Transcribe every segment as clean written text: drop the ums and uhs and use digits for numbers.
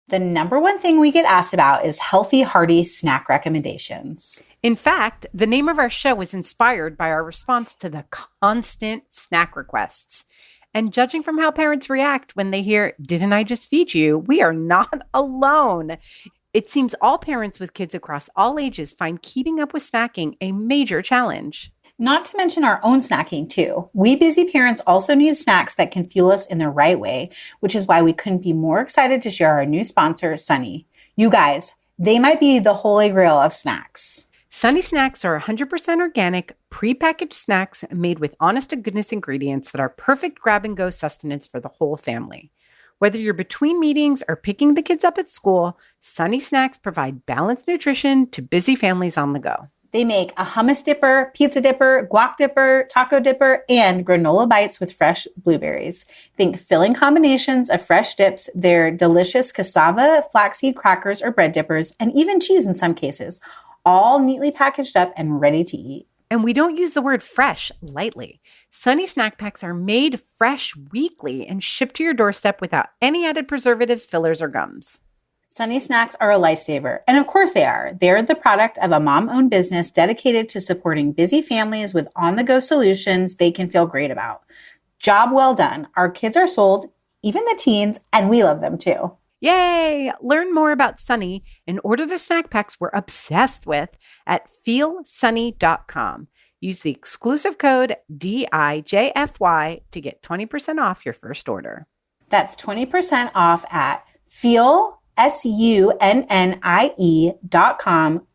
The number one thing we get asked about is healthy, hearty snack recommendations. In fact, the name of our show was inspired by our response to the constant snack requests. And judging from how parents react when they hear, "Didn't I just feed you?" we are not alone. It seems all parents with kids across all ages find keeping up with snacking a major challenge. Not to mention our own snacking too. We busy parents also need snacks that can fuel us in the right way, which is why we couldn't be more excited to share our new sponsor, Sunny. You guys, they might be the holy grail of snacks. Sunny Snacks are 100% organic, prepackaged snacks made with honest-to-goodness ingredients that are perfect grab-and-go sustenance for the whole family. Whether you're between meetings or picking the kids up at school, Sunny Snacks provide balanced nutrition to busy families on the go. They make a hummus dipper, pizza dipper, guac dipper, taco dipper, and granola bites with fresh blueberries. Think filling combinations of fresh dips, their delicious cassava, flaxseed crackers or bread dippers, and even cheese in some cases, all neatly packaged up and ready to eat. And we don't use the word fresh lightly. Sunny Snack Packs are made fresh weekly and shipped to your doorstep without any added preservatives, fillers, or gums. Sunny Snacks are a lifesaver. And of course they are. They're the product of a mom-owned business dedicated to supporting busy families with on-the-go solutions they can feel great about. Job well done. Our kids are sold, even the teens, and we love them too. Yay! Learn more about Sunny and order the snack packs we're obsessed with at feelsunny.com. Use the exclusive code DIJFY to get 20% off your first order. That's 20% off at feelsunnie.com,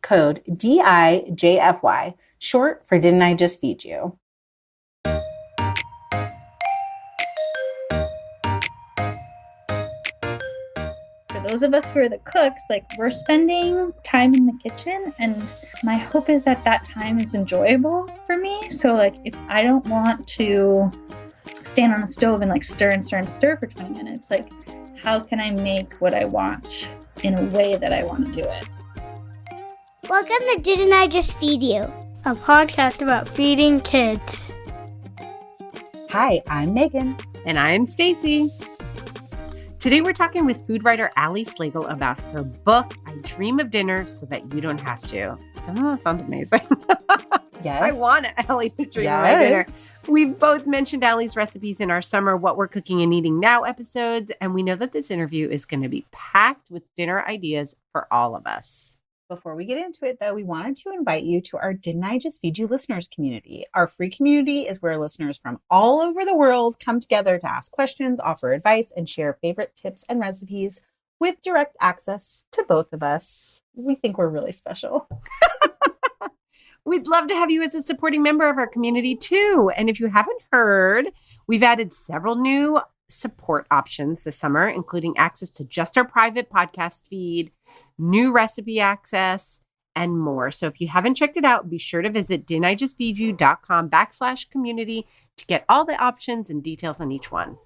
code DIJFY, short for Didn't I Just Feed You? For those of us who are the cooks, like, we're spending time in the kitchen, and my hope is that that time is enjoyable for me. So like, if I don't want to stand on the stove and like stir and stir and stir for 20 minutes, like, how can I make what I want in a way that I want to do it? Welcome to Didn't I Just Feed You? A podcast about feeding kids. Hi, I'm Megan. And I'm Stacy. Today we're talking with food writer Ali Slagle about her book, I Dream of Dinner So That You Don't Have to. Doesn't that sound amazing? Yes. I want Ali to dream of my dinner. We've both mentioned Ali's recipes in our summer What We're Cooking and Eating Now episodes, and we know that this interview is going to be packed with dinner ideas for all of us. Before we get into it, though, we wanted to invite you to our Didn't I Just Feed You listeners community. Our free community is where listeners from all over the world come together to ask questions, offer advice, and share favorite tips and recipes with direct access to both of us. We think we're really special. We'd love to have you as a supporting member of our community, too. And if you haven't heard, we've added several new support options this summer, including access to just our private podcast feed, new recipe access, and more. So if you haven't checked it out, be sure to visit didn'tijustfeedyou.com/community to get all the options and details on each one.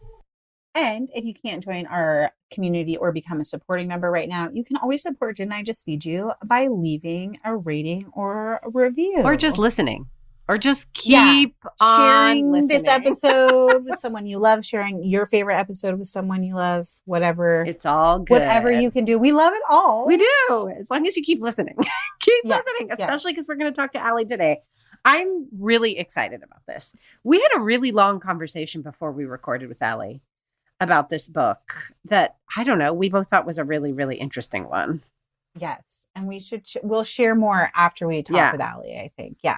And if you can't join our community or become a supporting member right now, you can always support Didn't I Just Feed You by leaving a rating or a review. Or just listening. Or just keep on sharing listening. This episode with someone you love, sharing your favorite episode with someone you love, whatever. It's all good. Whatever you can do. We love it all. We do, as long as you keep listening. Listening, especially because we're going to talk to Ali today. I'm really excited about this. We had a really long conversation before we recorded with Ali about this book that, I don't know, we both thought was a really, really interesting one. Yes. And we'll share more after we talk with Ali, I think. Yeah.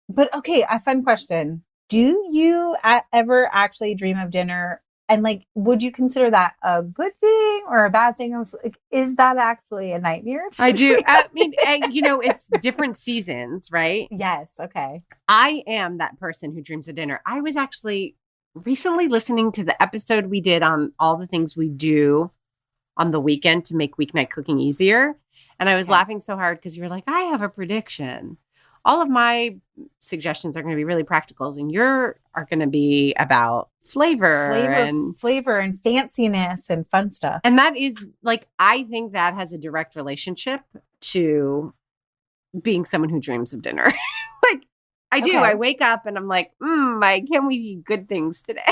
But okay, a fun question. Do you ever actually dream of dinner? And like, would you consider that a good thing or a bad thing? Like, is that actually a nightmare? I do. I mean, it's different seasons, right? Yes. Okay. I am that person who dreams of dinner. I was actually recently listening to the episode we did on all the things we do on the weekend to make weeknight cooking easier. And I was laughing so hard because you were like, I have a prediction. All of my suggestions are going to be really practicals, and are going to be about flavor and fanciness and fun stuff. And that is like, I think that has a direct relationship to being someone who dreams of dinner. Like, I do. I wake up and I'm like, can we eat good things today?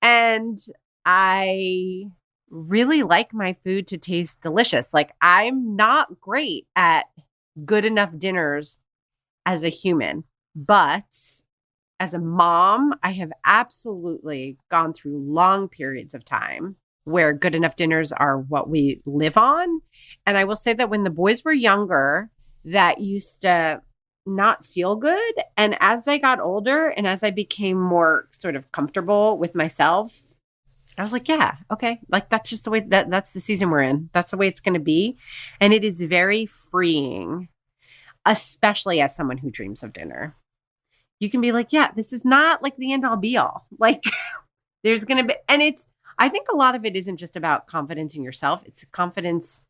And I really like my food to taste delicious. Like I'm not great at good enough dinners as a human, but as a mom, I have absolutely gone through long periods of time where good enough dinners are what we live on. And I will say that when the boys were younger, that used to not feel good. And as they got older and as I became more sort of comfortable with myself, I was like, yeah, okay. Like that's just the way that's the season we're in. That's the way it's going to be. And it is very freeing, especially as someone who dreams of dinner. You can be like, yeah, this is not like the end all be all. Like there's going to be, and I think a lot of it isn't just about confidence in yourself. It's confidence,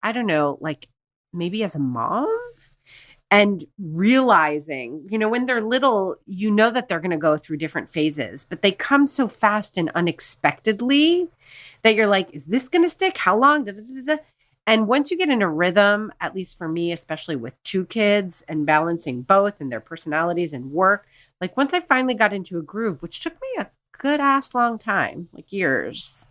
I don't know, like maybe as a mom and realizing, when they're little, that they're going to go through different phases, but they come so fast and unexpectedly that you're like, is this going to stick? How long? Da, da, da, da. And once you get in a rhythm, at least for me, especially with 2 kids and balancing both and their personalities and work, like once I finally got into a groove, which took me a good ass long time, like years,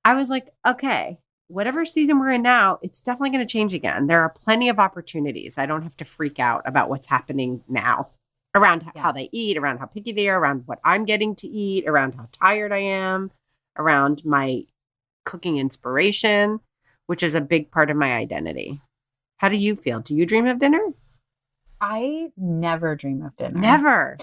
I was like, okay, whatever season we're in now, it's definitely going to change again. There are plenty of opportunities. I don't have to freak out about what's happening now around how they eat, around how picky they are, around what I'm getting to eat, around how tired I am, around my cooking inspiration, which is a big part of my identity. How do you feel? Do you dream of dinner? I never dream of dinner. Never.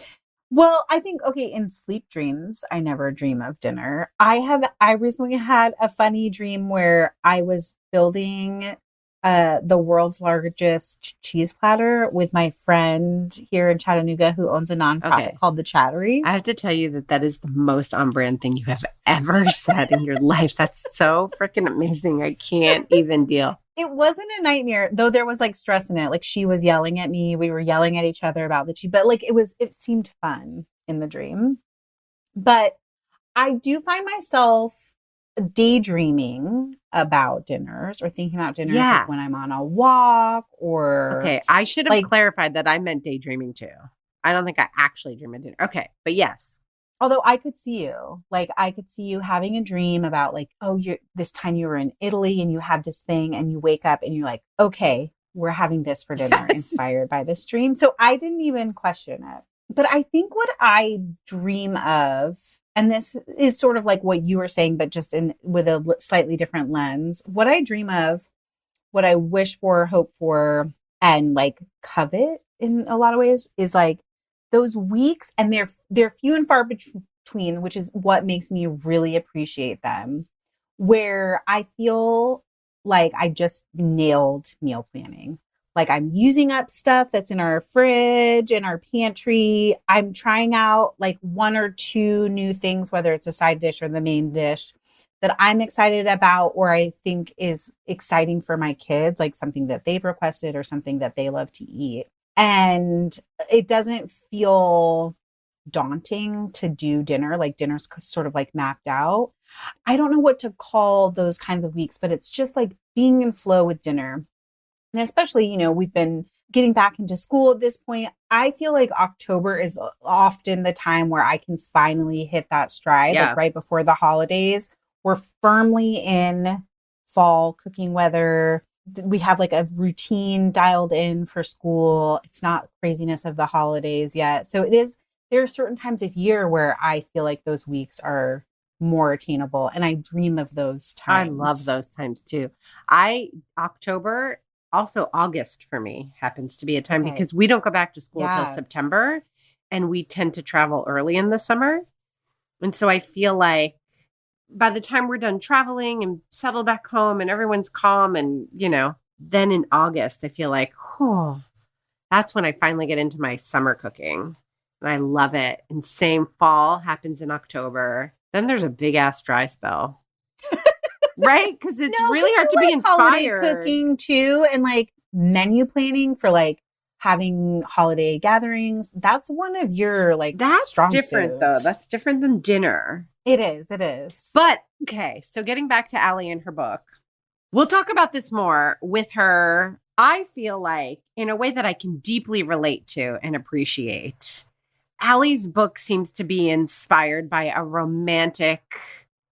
Well, I think, okay, in sleep dreams, I never dream of dinner. I recently had a funny dream where I was building the world's largest cheese platter with my friend here in Chattanooga who owns a nonprofit called The Chattery. I have to tell you that is the most on-brand thing you have ever said in your life. That's so freaking amazing. I can't even deal. It wasn't a nightmare, though there was like stress in it. Like she was yelling at me. We were yelling at each other about the cheese, but like it seemed fun in the dream. But I do find myself daydreaming about dinners or thinking about dinners like when I'm on a walk or... Okay, I should have clarified that I meant daydreaming too. I don't think I actually dream of dinner. Okay, but yes. Although I could see you, having a dream about like, this time you were in Italy and you had this thing and you wake up and you're like, okay, we're having this for dinner inspired by this dream. So I didn't even question it. But I think what I dream of, and this is sort of like what you were saying, but just with a slightly different lens, what I dream of, what I wish for, hope for, and like covet in a lot of ways is like those weeks, and they're few and far between, which is what makes me really appreciate them, where I feel like I just nailed meal planning. Like I'm using up stuff that's in our fridge, in our pantry. I'm trying out like 1 or 2 new things, whether it's a side dish or the main dish that I'm excited about, or I think is exciting for my kids, like something that they've requested or something that they love to eat. And it doesn't feel daunting to do dinner, like dinner's sort of like mapped out. I don't know what to call those kinds of weeks, but it's just like being in flow with dinner. And especially, we've been getting back into school at this point. I feel like October is often the time where I can finally hit that stride, like right before the holidays. We're firmly in fall cooking weather. We have like a routine dialed in for school. It's not craziness of the holidays yet. So there are certain times of year where I feel like those weeks are more attainable. And I dream of those times. I love those times too. October, also August for me happens to be a time because we don't go back to school till September and we tend to travel early in the summer. And so I feel like by the time we're done traveling and settle back home and everyone's calm and, then in August, I feel like, that's when I finally get into my summer cooking and I love it. And same fall happens in October. Then there's a big ass dry spell, right? Because it's really hard to be inspired. Cooking too. And like menu planning for like having holiday gatherings. That's one of your that's strong different suits. Though. That's different than dinner. It is. But okay, so getting back to Ali and her book, we'll talk about this more with her. I feel like in a way that I can deeply relate to and appreciate. Ali's book seems to be inspired by a romantic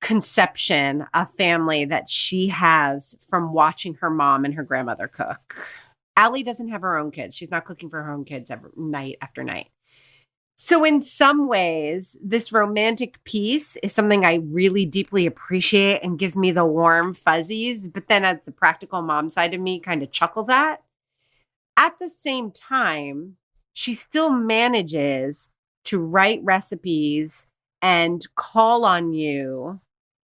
conception of family that she has from watching her mom and her grandmother cook. Ali doesn't have her own kids. She's not cooking for her own kids every night after night. So in some ways, this romantic piece is something I really deeply appreciate and gives me the warm fuzzies, but then as the practical mom side of me kind of chuckles at. At the same time, she still manages to write recipes and call on you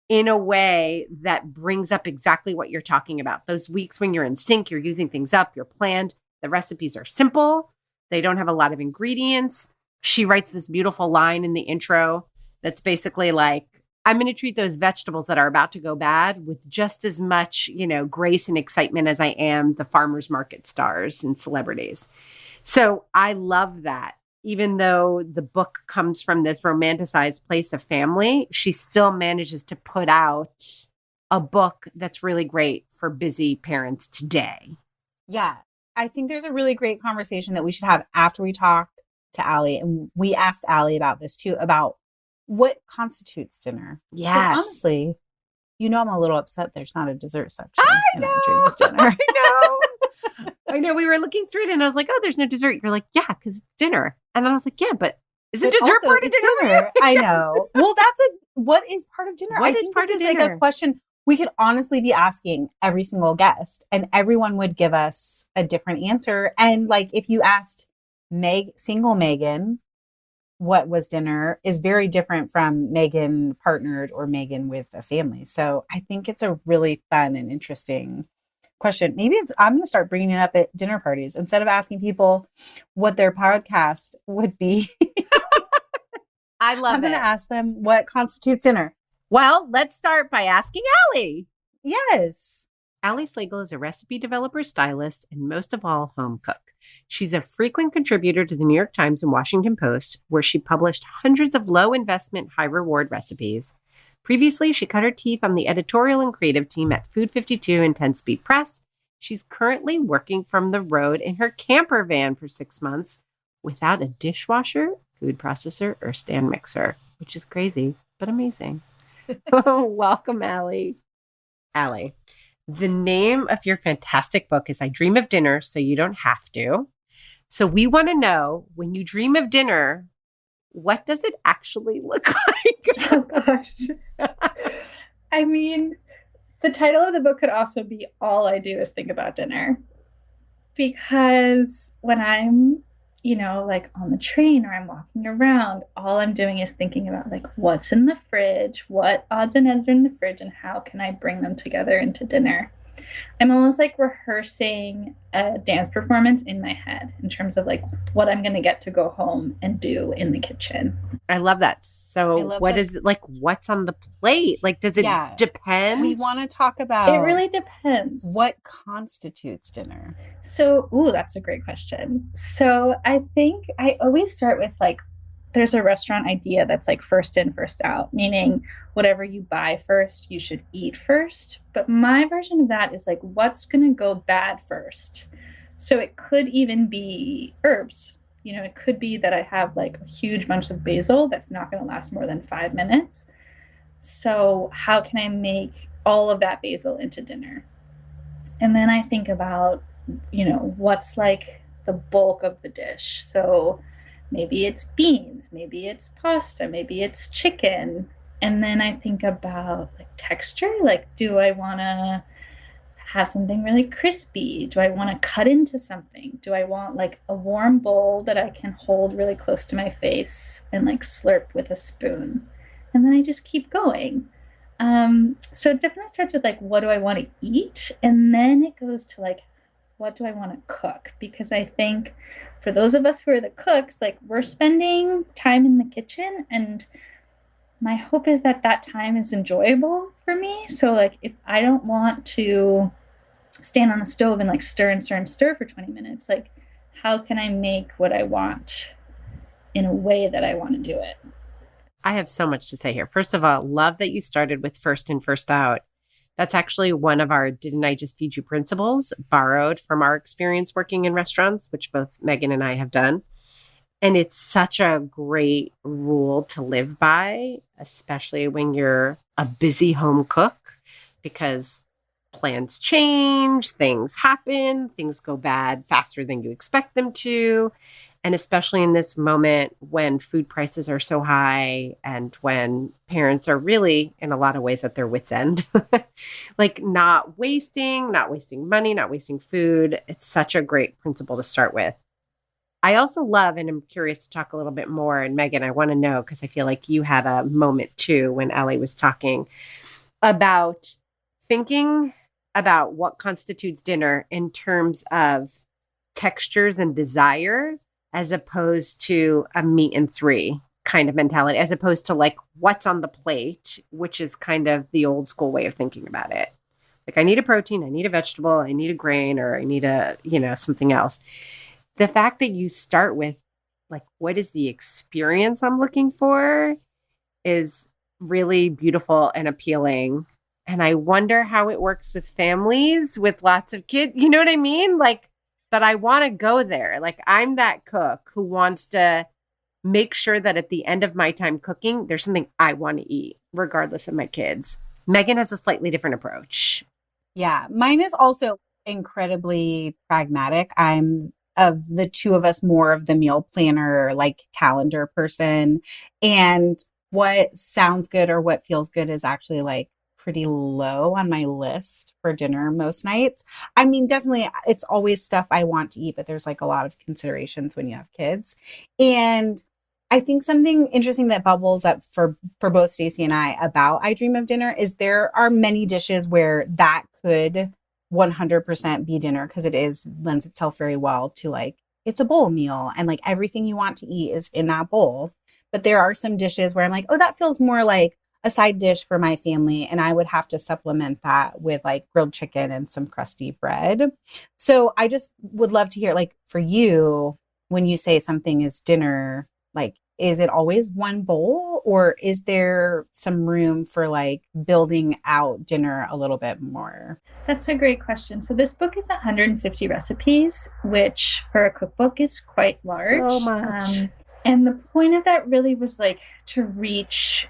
in a way that brings up exactly what you're talking about. Those weeks when you're in sync, you're using things up, you're planned, the recipes are simple, they don't have a lot of ingredients. She writes this beautiful line in the intro that's basically like, I'm going to treat those vegetables that are about to go bad with just as much, grace and excitement as I am the farmers market stars and celebrities. So I love that. Even though the book comes from this romanticized place of family, she still manages to put out a book that's really great for busy parents today. Yeah. I think there's a really great conversation that we should have after we talk to Ali. And we asked Ali about this too, about what constitutes dinner. Yes. Honestly, I'm a little upset there's not a dessert section. I know. Dream of dinner. I know. We were looking through it and I was like, oh, there's no dessert. You're like, yeah, because it's dinner. And then I was like, yeah, but isn't dessert also, part of dinner? I know. Well, what is part of dinner? What is part of dinner? Like a question we could honestly be asking every single guest, and everyone would give us a different answer. And like, if you asked single Megan what was dinner, is very different from Megan partnered or Megan with a family. So I think it's a really fun and interesting question. Maybe I'm going to start bringing it up at dinner parties instead of asking people what their podcast would be. I love it. I'm going to ask them what constitutes dinner. Well, let's start by asking Ali. Yes. Ali Slagle is a recipe developer, stylist, and most of all, home cook. She's a frequent contributor to the New York Times and Washington Post, where she published hundreds of low-investment, high-reward recipes. Previously, she cut her teeth on the editorial and creative team at Food 52 and 10 Speed Press. She's currently working from the road in her camper van for 6 months without a dishwasher, food processor, or stand mixer, which is crazy, but amazing. Welcome, Ali. Ali, the name of your fantastic book is I Dream of Dinner, So You Don't Have to. So we want to know, when you dream of dinner, what does it actually look like? Oh, gosh. I mean, the title of the book could also be All I Do Is Think About Dinner. Because when I'm, like on the train or I'm walking around, all I'm doing is thinking about like what's in the fridge, what odds and ends are in the fridge, and how can I bring them together into dinner. I'm almost like rehearsing a dance performance in my head in terms of like what I'm going to get to go home and do in the kitchen. I love that. So what is it like? What's on the plate? Like, does it depend? We want to talk about. It really depends. What constitutes dinner? So, that's a great question. So I think I always start with like, there's a restaurant idea that's like first in, first out, meaning whatever you buy first, you should eat first. But my version of that is like, what's going to go bad first? So it could even be herbs. It could be that I have like a huge bunch of basil that's not going to last more than 5 minutes. So how can I make all of that basil into dinner? And then I think about, what's like the bulk of the dish. So maybe it's beans, maybe it's pasta, maybe it's chicken. And then I think about like texture, like do I want to have something really crispy? Do I want to cut into something? Do I want like a warm bowl that I can hold really close to my face and like slurp with a spoon? And then I just keep going. So it definitely starts with like, what do I want to eat? And then it goes to like, what do I want to cook? Because I think for those of us who are the cooks, like we're spending time in the kitchen, and my hope is that that time is enjoyable for me. So like if I don't want to stand on a stove and like stir and stir and stir for 20 minutes, like how can I make what I want in a way that I want to do it? I have so much to say here. First of all, love that you started with first in, first out. That's actually one of our Didn't I Just Feed You principles, borrowed from our experience working in restaurants, which both Megan and I have done. And it's such a great rule to live by, especially when you're a busy home cook because plans change, things happen, things go bad faster than you expect them to. And especially in this moment when food prices are so high and when parents are really, in a lot of ways, at their wits' end, like not wasting money, not wasting food. It's such a great principle to start with. I also love, and I'm curious to talk a little bit more, and Megan, I want to know, because I feel like you had a moment too when Ali was talking about thinking about what constitutes dinner in terms of textures and desire, as opposed to a meat and three kind of mentality, as opposed to like what's on the plate, which is kind of the old school way of thinking about it. Like I need a protein, I need a vegetable, I need a grain, or I need a, something else. The fact that you start with like, what is the experience I'm looking for is really beautiful and appealing. And I wonder how it works with families with lots of kids. You know what I mean? Like, but I want to go there. Like I'm that cook who wants to make sure that at the end of my time cooking, there's something I want to eat, regardless of my kids. Megan has a slightly different approach. Yeah, mine is also incredibly pragmatic. I'm, of the two of us, more of the meal planner, like calendar person. And what sounds good or what feels good is actually like pretty low on my list for dinner most nights. I mean, definitely it's always stuff I want to eat, but there's like a lot of considerations when you have kids. And I think something interesting that bubbles up for both Stacey and I about I Dream of Dinner is there are many dishes where that could 100% be dinner, because lends itself very well to like, it's a bowl meal and like everything you want to eat is in that bowl. But there are some dishes where I'm like, oh, that feels more like a side dish for my family. And I would have to supplement that with like grilled chicken and some crusty bread. So I just would love to hear, like, for you, when you say something is dinner, like, is it always one bowl, or is there some room for like building out dinner a little bit more? That's a great question. So this book is 150 recipes, which for a cookbook is quite large. So much. And the point of that really was like to reach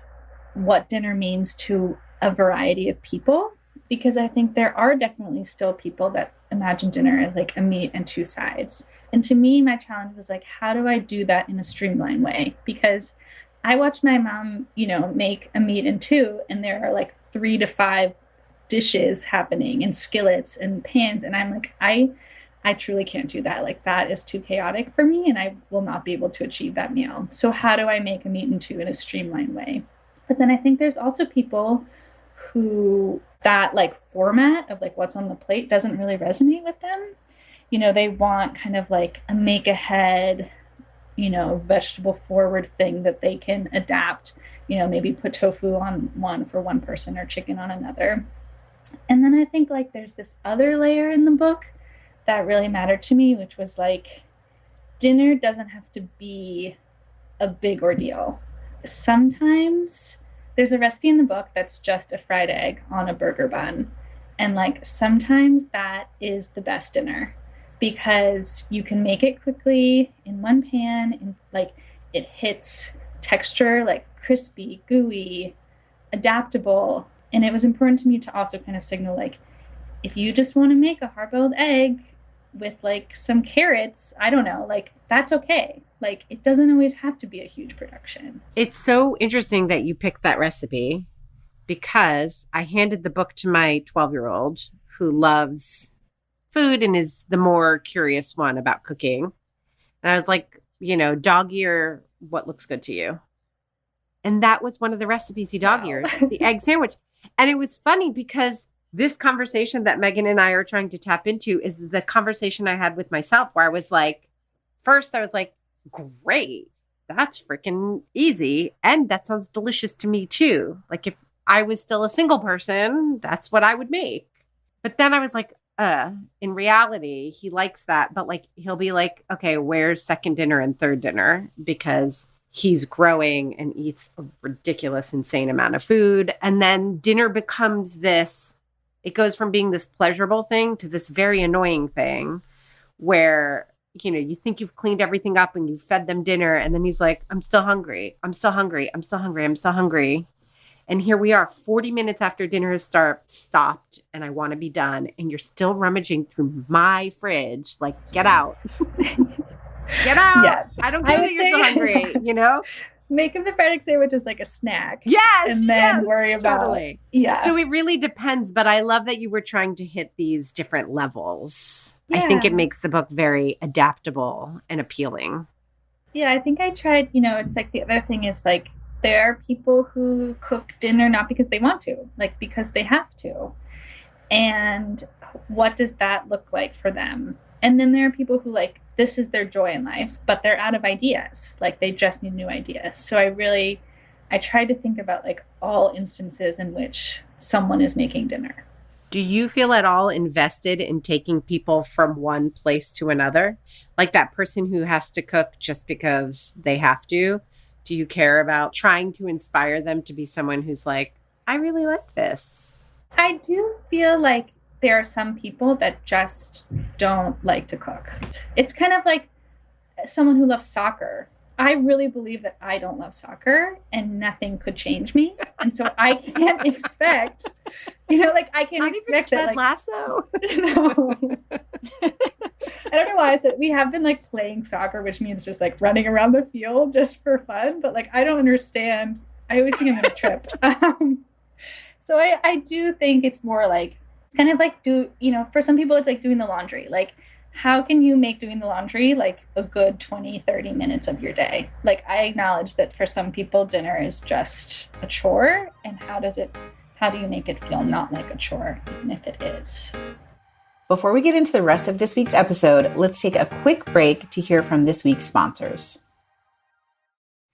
what dinner means to a variety of people, because I think there are definitely still people that imagine dinner as like a meat and two sides. And to me, my challenge was like, how do I do that in a streamlined way? Because I watched my mom, make a meat and two, and there are like 3 to 5 dishes happening and skillets and pans. And I'm like, I truly can't do that. Like that is too chaotic for me, and I will not be able to achieve that meal. So how do I make a meat and two in a streamlined way? But then I think there's also people who that like format of like what's on the plate doesn't really resonate with them. They want kind of like a make ahead, vegetable forward thing that they can adapt, maybe put tofu on one for one person or chicken on another. And then I think like there's this other layer in the book that really mattered to me, which was like dinner doesn't have to be a big ordeal. Sometimes there's a recipe in the book that's just a fried egg on a burger bun. And like sometimes that is the best dinner, because you can make it quickly in one pan and like it hits texture, like crispy, gooey, adaptable. And it was important to me to also kind of signal like, if you just want to make a hard-boiled egg with like some carrots, I don't know, like that's okay. Like it doesn't always have to be a huge production. It's so interesting that you picked that recipe, because I handed the book to my 12-year-old who loves food and is the more curious one about cooking. And I was like, dog ear, what looks good to you? And that was one of the recipes he dog eared, the egg sandwich. And it was funny because this conversation that Megan and I are trying to tap into is the conversation I had with myself, where I was like, first I was like, great, that's freaking easy. And that sounds delicious to me too. Like if I was still a single person, that's what I would make. But then I was like, in reality, he likes that. But like, he'll be like, okay, where's second dinner and third dinner? Because he's growing and eats a ridiculous, insane amount of food. And then dinner becomes this, it goes from being this pleasurable thing to this very annoying thing where, you think you've cleaned everything up and you've fed them dinner. And then he's like, I'm still hungry. I'm still hungry. I'm still hungry. I'm still hungry. And here we are 40 minutes after dinner has stopped and I want to be done. And you're still rummaging through my fridge. Like, get out. Get out. Yeah. I don't care that you're so hungry, you know? Make him the fried egg sandwich as like a snack. Yes. And then worry about totally. Yeah. So it really depends. But I love that you were trying to hit these different levels. Yeah. I think it makes the book very adaptable and appealing. Yeah, I think I tried, it's like the other thing is like there are people who cook dinner not because they want to, like because they have to. And what does that look like for them? And then there are people who like, this is their joy in life, but they're out of ideas. Like they just need new ideas. So I tried to think about like all instances in which someone is making dinner. Do you feel at all invested in taking people from one place to another? Like that person who has to cook just because they have to? Do you care about trying to inspire them to be someone who's like, I really like this? I do feel like there are some people that just don't like to cook. It's kind of like someone who loves soccer. I really believe that I don't love soccer and nothing could change me. And so I can't expect, I can't expect that. Ted Lasso? No. I don't know why I said we have been like playing soccer, which means just like running around the field just for fun. But like, I don't understand. I always think I'm going to trip. So I do think it's more like, it's kind of like for some people, it's like doing the laundry. Like, how can you make doing the laundry like a good 20, 30 minutes of your day? Like, I acknowledge that for some people, dinner is just a chore. And how do you make it feel not like a chore, even if it is? Before we get into the rest of this week's episode, let's take a quick break to hear from this week's sponsors.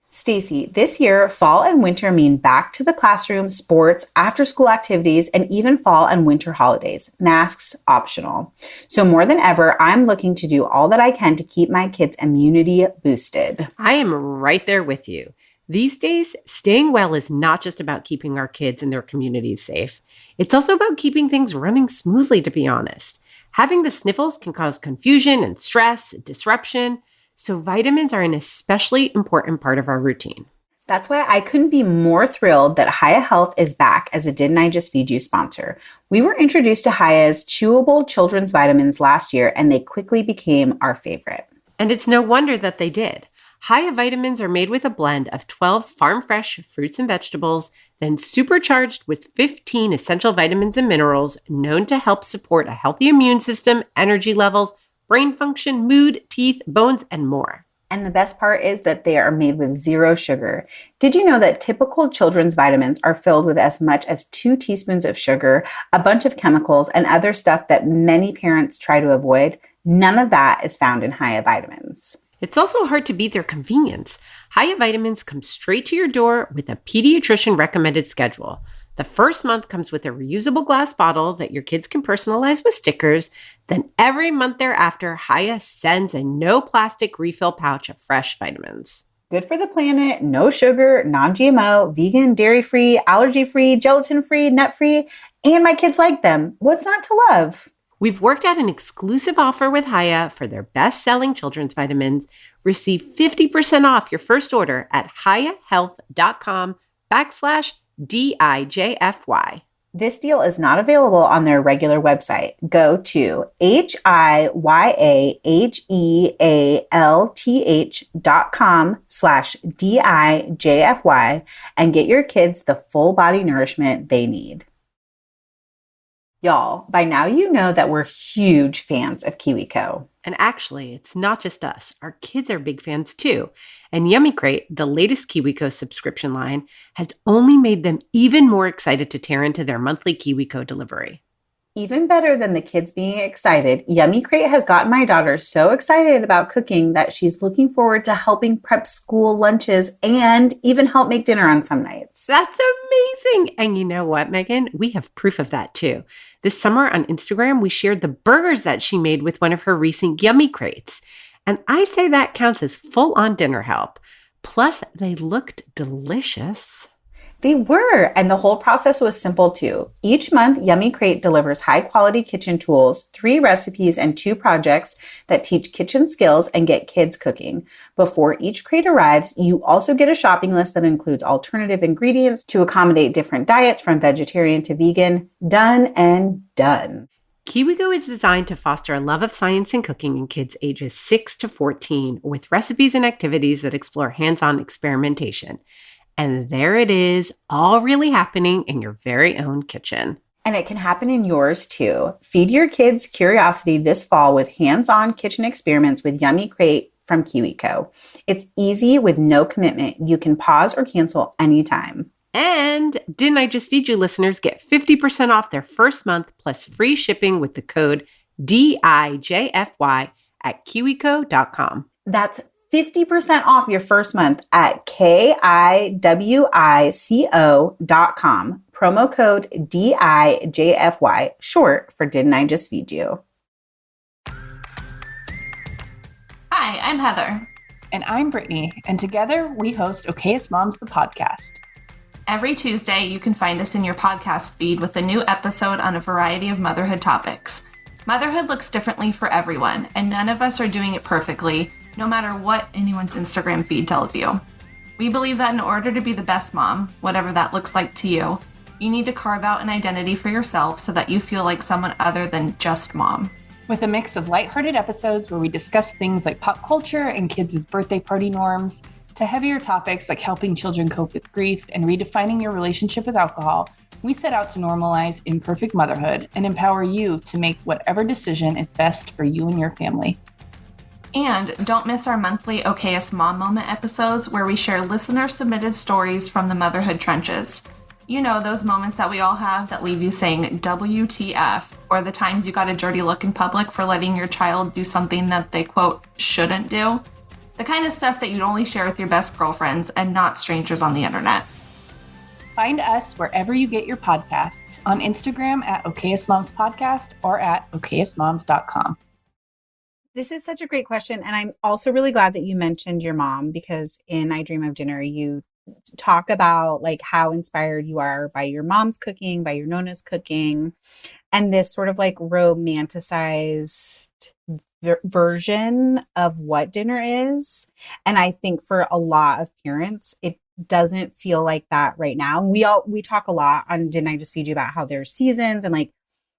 Stacy, this year, fall and winter mean back to the classroom, sports, after-school activities, and even fall and winter holidays. Masks optional. So more than ever, I'm looking to do all that I can to keep my kids' immunity boosted. I am right there with you. These days, staying well is not just about keeping our kids and their communities safe. It's also about keeping things running smoothly, to be honest. Having the sniffles can cause confusion and stress, disruption. So vitamins are an especially important part of our routine. That's why I couldn't be more thrilled that Hiya Health is back as a Didn't I Just Feed You sponsor. We were introduced to Hiya's chewable children's vitamins last year, and they quickly became our favorite. And it's no wonder that they did. Hiya vitamins are made with a blend of 12 farm-fresh fruits and vegetables, then supercharged with 15 essential vitamins and minerals known to help support a healthy immune system, energy levels, brain function, mood, teeth, bones, and more. And the best part is that they are made with zero sugar. Did you know that typical children's vitamins are filled with as much as 2 teaspoons of sugar, a bunch of chemicals, and other stuff that many parents try to avoid? None of that is found in Hiya vitamins. It's also hard to beat their convenience. Hiya vitamins come straight to your door with a pediatrician recommended schedule. The first month comes with a reusable glass bottle that your kids can personalize with stickers. Then every month thereafter, Hiya sends a no plastic refill pouch of fresh vitamins. Good for the planet, no sugar, non-GMO, vegan, dairy-free, allergy-free, gelatin-free, nut-free, and my kids like them. What's not to love? We've worked out an exclusive offer with Hiya for their best-selling children's vitamins. Receive 50% off your first order at hiyahealth.com/DIJFY. This deal is not available on their regular website. Go to hiyahealth.com/DIJFY and get your kids the full body nourishment they need. Y'all, by now you know that we're huge fans of KiwiCo. And actually, it's not just us. Our kids are big fans too. And Yummy Crate, the latest KiwiCo subscription line, has only made them even more excited to tear into their monthly KiwiCo delivery. Even better than the kids being excited, Yummy Crate has gotten my daughter so excited about cooking that she's looking forward to helping prep school lunches and even help make dinner on some nights. That's amazing. And you know what, Megan? We have proof of that too. This summer on Instagram, we shared the burgers that she made with one of her recent Yummy Crates. And I say that counts as full-on dinner help. Plus, they looked delicious. They were, and the whole process was simple too. Each month, Yummy Crate delivers high-quality kitchen tools, 3 recipes, and 2 projects that teach kitchen skills and get kids cooking. Before each crate arrives, you also get a shopping list that includes alternative ingredients to accommodate different diets from vegetarian to vegan. Done and done. KiwiGo is designed to foster a love of science and cooking in kids ages 6 to 14 with recipes and activities that explore hands-on experimentation. And there it is, all really happening in your very own kitchen. And it can happen in yours too. Feed your kids' curiosity this fall with hands-on kitchen experiments with Yummy Crate from KiwiCo. It's easy with no commitment. You can pause or cancel anytime. And Didn't I Just Feed You listeners get 50% off their first month plus free shipping with the code DIJFY at kiwico.com. That's 50% off your first month at kiwico.com. Promo code DIJFY, short for Didn't I Just Feed You? Hi, I'm Heather. And I'm Brittany, and together we host Okayest Moms, the podcast. Every Tuesday, you can find us in your podcast feed with a new episode on a variety of motherhood topics. Motherhood looks differently for everyone, and none of us are doing it perfectly, no matter what anyone's Instagram feed tells you. We believe that in order to be the best mom, whatever that looks like to you, you need to carve out an identity for yourself so that you feel like someone other than just mom. With a mix of lighthearted episodes where we discuss things like pop culture and kids' birthday party norms, to heavier topics like helping children cope with grief and redefining your relationship with alcohol, we set out to normalize imperfect motherhood and empower you to make whatever decision is best for you and your family. And don't miss our monthly Okayest Mom Moment episodes where we share listener-submitted stories from the motherhood trenches. You know, those moments that we all have that leave you saying WTF, or the times you got a dirty look in public for letting your child do something that they, quote, shouldn't do. The kind of stuff that you'd only share with your best girlfriends and not strangers on the internet. Find us wherever you get your podcasts, on Instagram at Okayest Moms Podcast or at okayestmoms.com. This is such a great question. And I'm also really glad that you mentioned your mom, because in I Dream of Dinner, you talk about like how inspired you are by your mom's cooking, by your Nona's cooking, and this sort of like romanticized version of what dinner is. And I think for a lot of parents, it doesn't feel like that right now. We talk a lot on Didn't I Just Feed You about how there's seasons, and like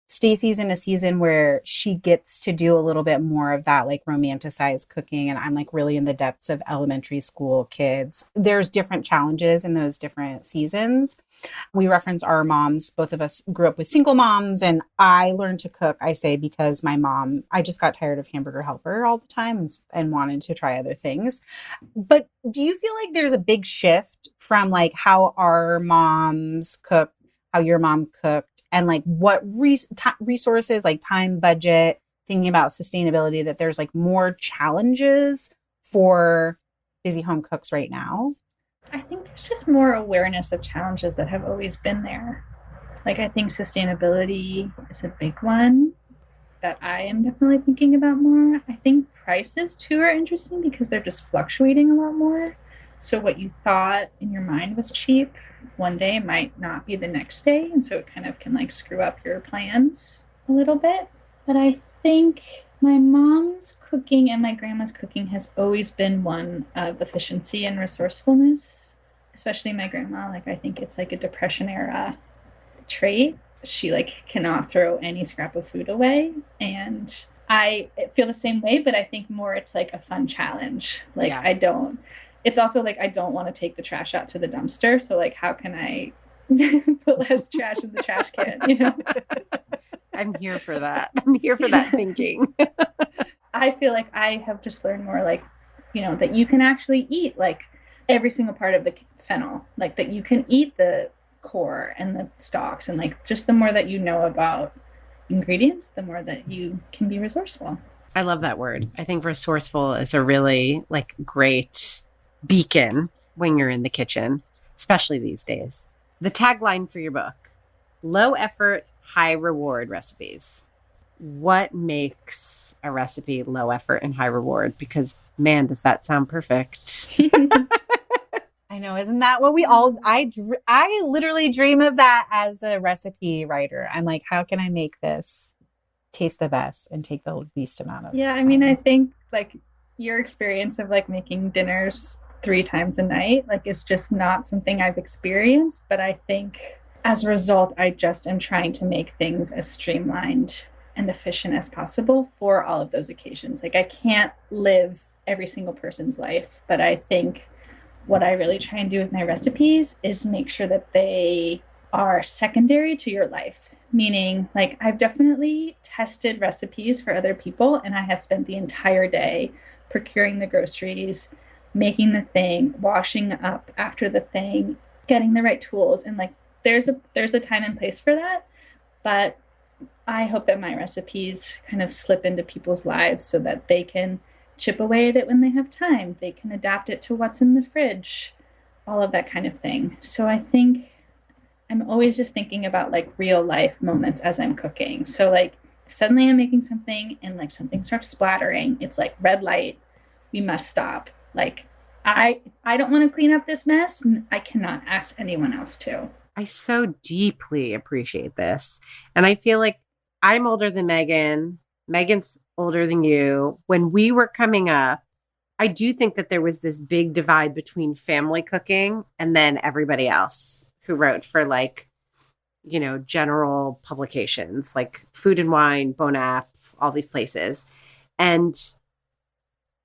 Stacy's in a season where she gets to do a little bit more of that like romanticized cooking, and I'm like really in the depths of elementary school kids. There's different challenges in those different seasons. We reference our moms. Both of us grew up with single moms, and I learned to cook, I say, because my mom, I just got tired of Hamburger Helper all the time and wanted to try other things. But do you feel like there's a big shift from like how our moms cook, how your mom cooked, and like what resources, like time, budget, thinking about sustainability, that there's like more challenges for busy home cooks right now? I think there's just more awareness of challenges that have always been there. Like, I think sustainability is a big one that I am definitely thinking about more. I think prices too are interesting because they're just fluctuating a lot more. So what you thought in your mind was cheap one day might not be the next day. And so it kind of can like screw up your plans a little bit. But I think my mom's cooking and my grandma's cooking has always been one of efficiency and resourcefulness, especially my grandma. Like, I think it's like a Depression era trait. She like cannot throw any scrap of food away. And I feel the same way, but I think more it's like a fun challenge. Like, yeah. It's also like, I don't want to take the trash out to the dumpster. So like, how can I put less trash in the trash can, you know? I'm here for that. I'm here for that thinking. I feel like I have just learned more, like, you know, that you can actually eat like every single part of the fennel, like that you can eat the core and the stalks, and like just the more that you know about ingredients, the more that you can be resourceful. I love that word. I think resourceful is a really like great beacon when you're in the kitchen, especially these days. The tagline for your book: low effort, high reward recipes. What makes a recipe low effort and high reward? Because man, does that sound perfect. I I know. Isn't that what we all, I literally dream of that as a recipe writer. I'm like, how can I make this taste the best and take the least amount of Yeah, I time? mean, I think like your experience of like making dinners 3 times a night, like it's just not something I've experienced. But I think as a result, I just am trying to make things as streamlined and efficient as possible for all of those occasions. Like I can't live every single person's life, but I think what I really try and do with my recipes is make sure that they are secondary to your life. Meaning, like, I've definitely tested recipes for other people, and I have spent the entire day procuring the groceries, making the thing, washing up after the thing, getting the right tools. And like, there's a time and place for that. But I hope that my recipes kind of slip into people's lives so that they can chip away at it when they have time. They can adapt it to what's in the fridge, all of that kind of thing. So I think I'm always just thinking about like real life moments as I'm cooking. So like suddenly I'm making something and like something starts splattering. It's like red light. We must stop. Like I don't want to clean up this mess. And I cannot ask anyone else to. I so deeply appreciate this. And I feel like I'm older than Megan. Megan's older than you. When we were coming up, I do think that there was this big divide between family cooking and then everybody else who wrote for like, you know, general publications like Food and Wine, Bon App, all these places. And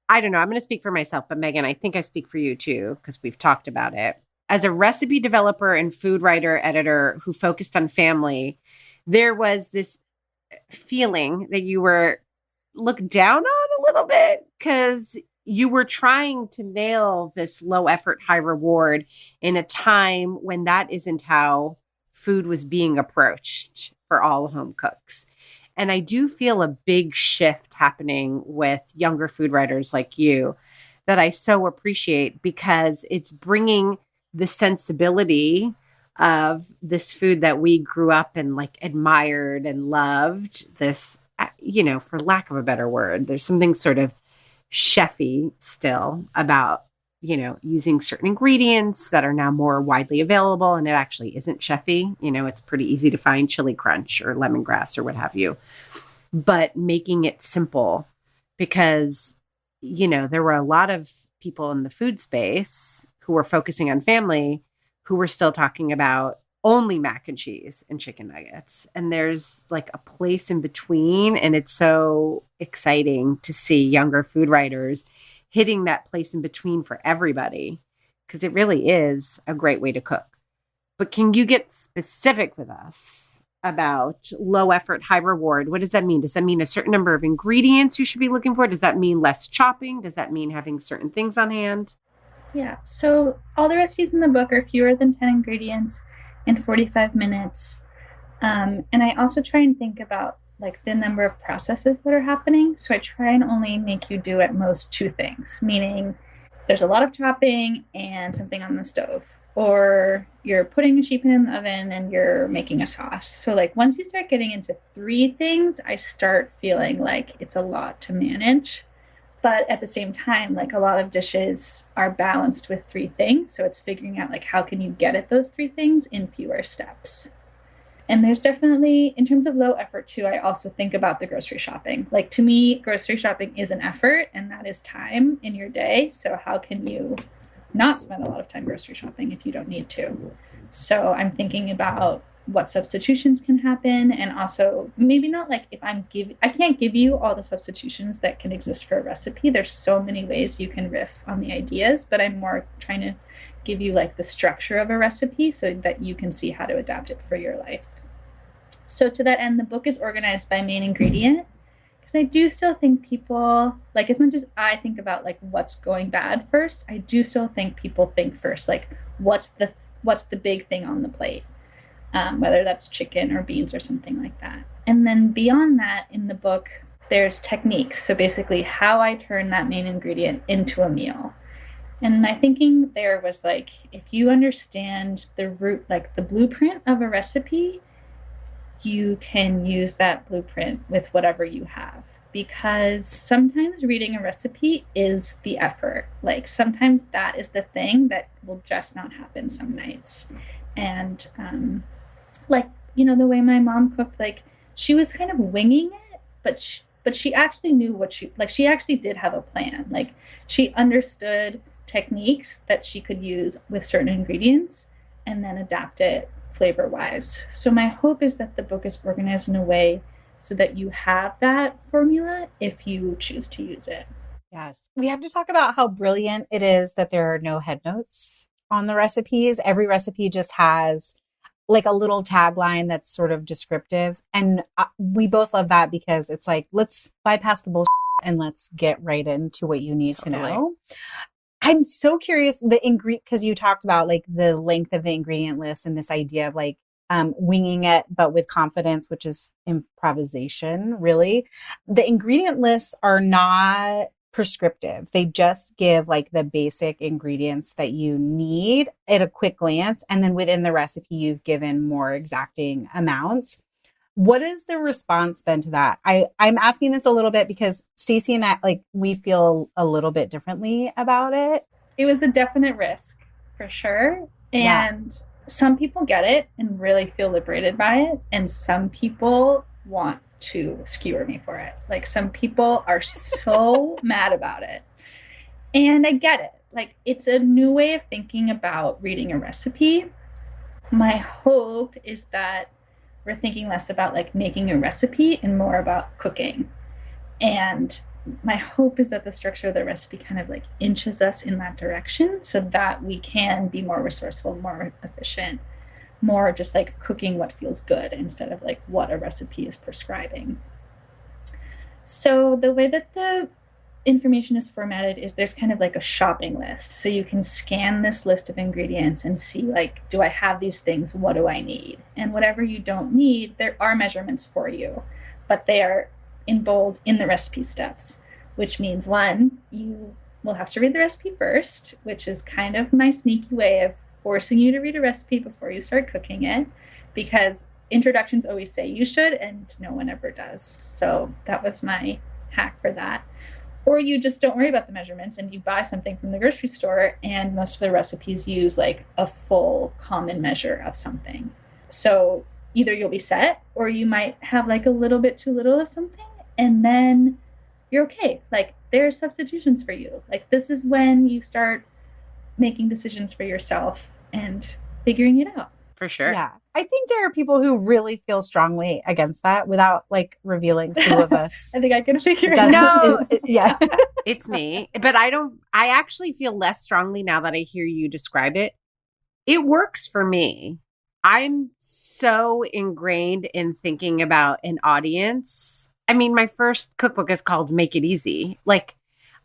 I don't know, I'm going to speak for myself, but Megan, I think I speak for you too, because we've talked about it. As a recipe developer and food writer, editor who focused on family, there was this feeling that you were looked down on a little bit because you were trying to nail this low effort, high reward in a time when that isn't how food was being approached for all home cooks. And I do feel a big shift happening with younger food writers like you that I so appreciate because it's bringing the sensibility of this food that we grew up and like admired and loved. This, you know, for lack of a better word, there's something sort of chefy still about, you know, using certain ingredients that are now more widely available. And it actually isn't chefy. You know, it's pretty easy to find chili crunch or lemongrass or what have you, but making it simple because, you know, there were a lot of people in the food space who were focusing on family who were still talking about only mac and cheese and chicken nuggets. And there's like a place in between. And it's so exciting to see younger food writers hitting that place in between for everybody, because it really is a great way to cook. But can you get specific with us about low effort, high reward? What does that mean? Does that mean a certain number of ingredients you should be looking for? Does that mean less chopping? Does that mean having certain things on hand? Yeah, so all the recipes in the book are fewer than 10 ingredients in 45 minutes. And I also try and think about like the number of processes that are happening. So I try and only make you do at most 2 things, meaning there's a lot of chopping and something on the stove, or you're putting a sheet pan in the oven and you're making a sauce. So like once you start getting into 3 things, I start feeling like it's a lot to manage. But at the same time, like a lot of dishes are balanced with 3 things. So it's figuring out like how can you get at those 3 things in fewer steps. And there's definitely, in terms of low effort too, I also think about the grocery shopping. Like to me, grocery shopping is an effort and that is time in your day. So how can you not spend a lot of time grocery shopping if you don't need to? So I'm thinking about what substitutions can happen, and also maybe not like if I can't give you all the substitutions that can exist for a recipe. There's so many ways you can riff on the ideas, but I'm more trying to give you like the structure of a recipe so that you can see how to adapt it for your life. So to that end, the book is organized by main ingredient, because I do still think people, like as much as I think about like what's going bad first, I do still think people think first, like what's the big thing on the plate. Whether that's chicken or beans or something like that. And then beyond that, in the book, there's techniques. So basically how I turn that main ingredient into a meal. And my thinking there was like, if you understand the root, like the blueprint of a recipe, you can use that blueprint with whatever you have, because sometimes reading a recipe is the effort. Like sometimes that is the thing that will just not happen some nights. And like, you know, the way my mom cooked, like she was kind of winging it, but she actually knew what she actually did have a plan. Like she understood techniques that she could use with certain ingredients and then adapt it flavor wise. So my hope is that the book is organized in a way so that you have that formula if you choose to use it. Yes. We have to talk about how brilliant it is that there are no head notes on the recipes. Every recipe just has like a little tagline that's sort of descriptive. And we both love that because it's like, let's bypass the bullshit and let's get right into what you need to know. I'm so curious because you talked about like the length of the ingredient list and this idea of like winging it, but with confidence, which is improvisation, really. The ingredient lists are not prescriptive. They just give like the basic ingredients that you need at a quick glance. And then within the recipe, you've given more exacting amounts. What has the response been to that? I'm asking this a little bit because Stacey and I, like, we feel a little bit differently about it. It was a definite risk for sure. And some people get it and really feel liberated by it. And some people want to skewer me for it. Like some people are so mad about it. And I get it. Like it's a new way of thinking about reading a recipe. My hope is that we're thinking less about like making a recipe and more about cooking. And my hope is that the structure of the recipe kind of like inches us in that direction so that we can be more resourceful, more efficient, more just like cooking what feels good instead of like what a recipe is prescribing. So the way that the information is formatted is there's kind of like a shopping list. So you can scan this list of ingredients and see like, do I have these things? What do I need? And whatever you don't need, there are measurements for you, but they are in bold in the recipe steps, which means one, you will have to read the recipe first, which is kind of my sneaky way of forcing you to read a recipe before you start cooking it, because introductions always say you should and no one ever does. So that was my hack for that. Or you just don't worry about the measurements and you buy something from the grocery store, and most of the recipes use like a full common measure of something. So either you'll be set or you might have like a little bit too little of something, and then you're okay. Like there are substitutions for you. Like this is when you start making decisions for yourself and figuring it out. For sure. Yeah. I think there are people who really feel strongly against that without like revealing who of us. I think I can figure it doesn't. out. Yeah. It's me. But I actually feel less strongly now that I hear you describe it. It works for me. I'm so ingrained in thinking about an audience. I mean, my first cookbook is called Make It Easy. Like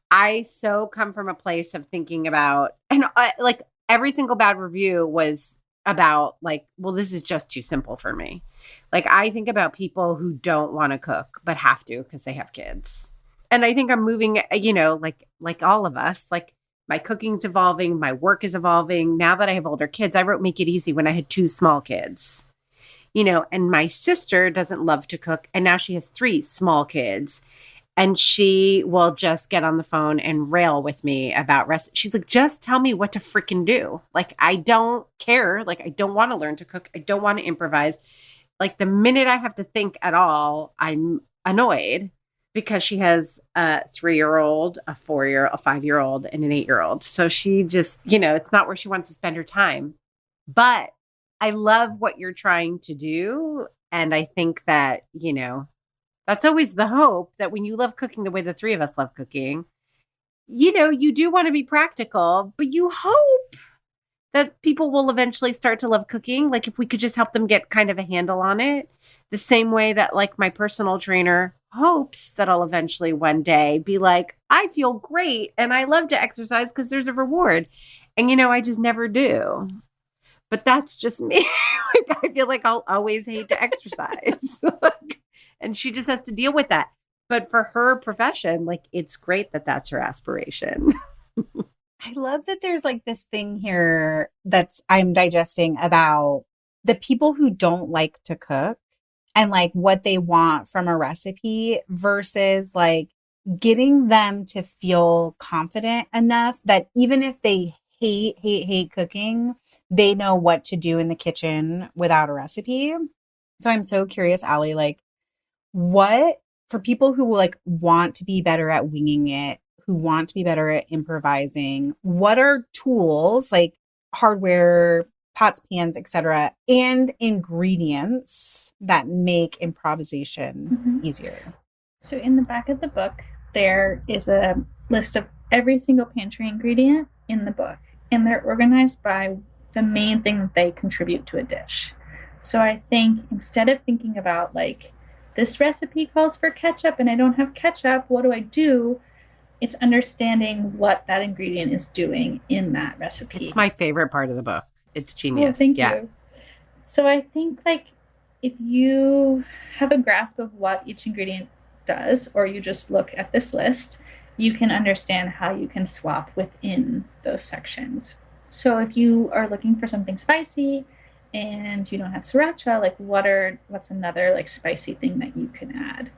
I so come from a place of thinking about, and like every single bad review was about like, well, this is just too simple for me. Like I think about people who don't want to cook, but have to because they have kids. And I think I'm moving, you know, like all of us, like my cooking's evolving, my work is evolving. Now that I have older kids, I wrote Make It Easy when I had 2 small kids, you know, and my sister doesn't love to cook. And now she has 3 small kids. And she will just get on the phone and rail with me about recipes. She's like, just tell me what to freaking do. Like, I don't care. Like, I don't want to learn to cook. I don't want to improvise. Like, the minute I have to think at all, I'm annoyed because she has a 3-year-old, a 4-year-old, a 5-year-old, and an 8-year-old. So she just, you know, it's not where she wants to spend her time. But I love what you're trying to do. And I think that, you know, that's always the hope that when you love cooking the way the 3 of us love cooking, you know, you do want to be practical, but you hope that people will eventually start to love cooking. Like if we could just help them get kind of a handle on it, the same way that like my personal trainer hopes that I'll eventually one day be like, I feel great and I love to exercise because there's a reward. And, you know, I just never do. But that's just me. Like I feel like I'll always hate to exercise. And she just has to deal with that. But for her profession, like, it's great that that's her aspiration. I love that there's like this thing here that's I'm digesting about the people who don't like to cook and like what they want from a recipe versus like getting them to feel confident enough that even if they hate cooking, they know what to do in the kitchen without a recipe. So I'm so curious, Ali, like what for people who like want to be better at winging it, who want to be better at improvising, what are tools like hardware, pots, pans, etc., and ingredients that make improvisation easier? So in the back of the book, there is a list of every single pantry ingredient in the book, and they're organized by the main thing that they contribute to a dish. So I think instead of thinking about like, this recipe calls for ketchup and I don't have ketchup, what do I do? It's understanding what that ingredient is doing in that recipe. It's my favorite part of the book. It's genius. Oh, thank you. So I think like if you have a grasp of what each ingredient does, or you just look at this list, you can understand how you can swap within those sections. So if you are looking for something spicy and you don't have sriracha, like what's another like spicy thing that you can add?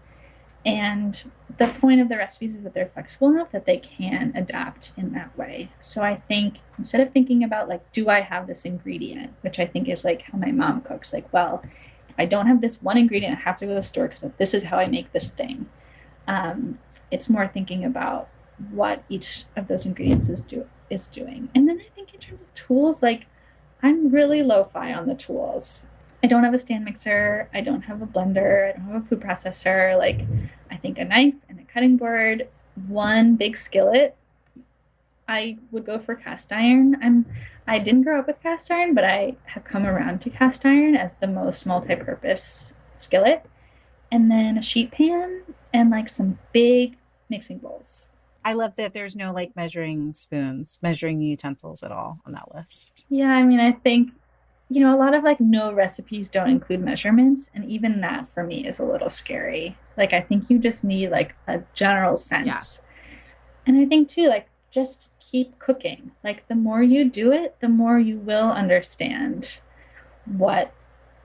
And the point of the recipes is that they're flexible enough that they can adapt in that way. So I think instead of thinking about like, do I have this ingredient, which I think is like how my mom cooks, like, well, if I don't have this one ingredient, I have to go to the store because this is how I make this thing. It's more thinking about what each of those ingredients is doing. And then I think in terms of tools, like I'm really lo-fi on the tools. I don't have a stand mixer. I don't have a blender. I don't have a food processor. Like I think a knife and a cutting board, one big skillet. I would go for cast iron. I didn't grow up with cast iron, but I have come around to cast iron as the most multi-purpose skillet. And then a sheet pan and like some big mixing bowls. I love that there's no like measuring spoons, measuring utensils at all on that list. Yeah, I mean, I think, you know, a lot of like no recipes don't include measurements. And even that for me is a little scary. Like, I think you just need like a general sense. Yeah. And I think too, like, just keep cooking. Like the more you do it, the more you will understand what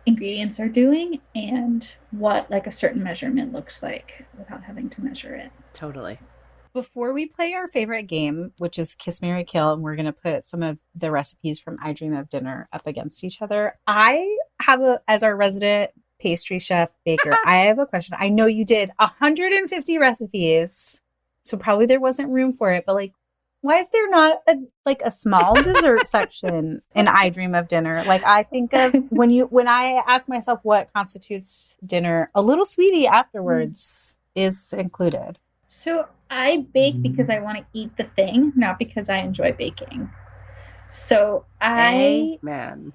ingredients are doing and what like a certain measurement looks like without having to measure it. Totally. Before we play our favorite game, which is Kiss, Marry, Kill, and we're going to put some of the recipes from I Dream of Dinner up against each other, I have as our resident pastry chef baker, I have a question. I know you did 150 recipes, so probably there wasn't room for it, but like, why is there not a small dessert section in I Dream of Dinner? Like I think of when I ask myself what constitutes dinner, a little sweetie afterwards is included. So I bake because I want to eat the thing, not because I enjoy baking. So Amen.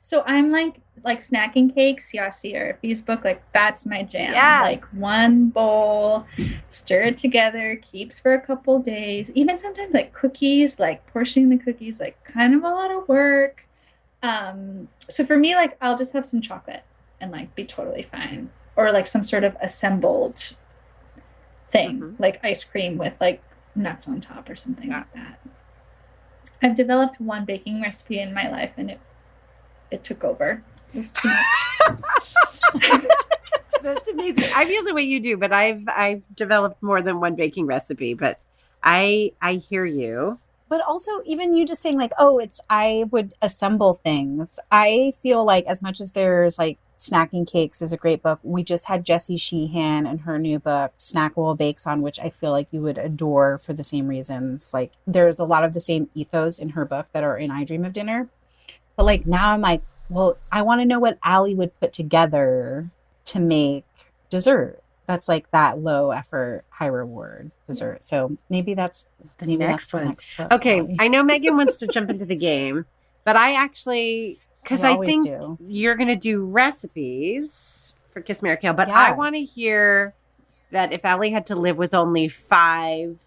So I'm like snacking cakes, Yasi or Effie's book, like that's my jam. Yes. Like one bowl, stir it together, keeps for a couple days. Even sometimes like cookies, like portioning the cookies, like kind of a lot of work. So for me, like I'll just have some chocolate and like be totally fine. Or like some sort of assembled thing, like ice cream with like nuts on top or something like that. I've developed one baking recipe in my life and it took over. It was too much. That's amazing. I feel the way you do, but I've developed more than one baking recipe, but I hear you. But also even you just saying like, I would assemble things. I feel like as much as there's like Snacking Cakes is a great book. We just had Jessie Sheehan and her new book, Snackable Bakes On, which I feel like you would adore for the same reasons. Like there's a lot of the same ethos in her book that are in I Dream of Dinner. But like now I'm like, well, I want to know what Ali would put together to make dessert. That's like that low effort, high reward dessert. So maybe that's the next one. Okay. I know Megan wants to jump into the game, but I actually, because I think you're going to do recipes for Kiss, Marry, Kill, but I want to hear that if Ali had to live with only 5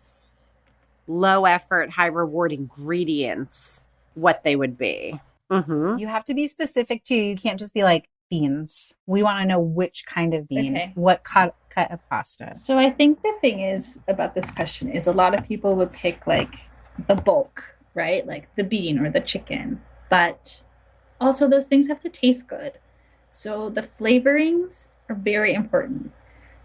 low effort, high reward ingredients, what they would be. You have to be specific too. You can't just be like beans. We want to know which kind of bean, what cut of pasta. So I think the thing is about this question is a lot of people would pick like the bulk, right? Like the bean or the chicken, but also those things have to taste good. So the flavorings are very important.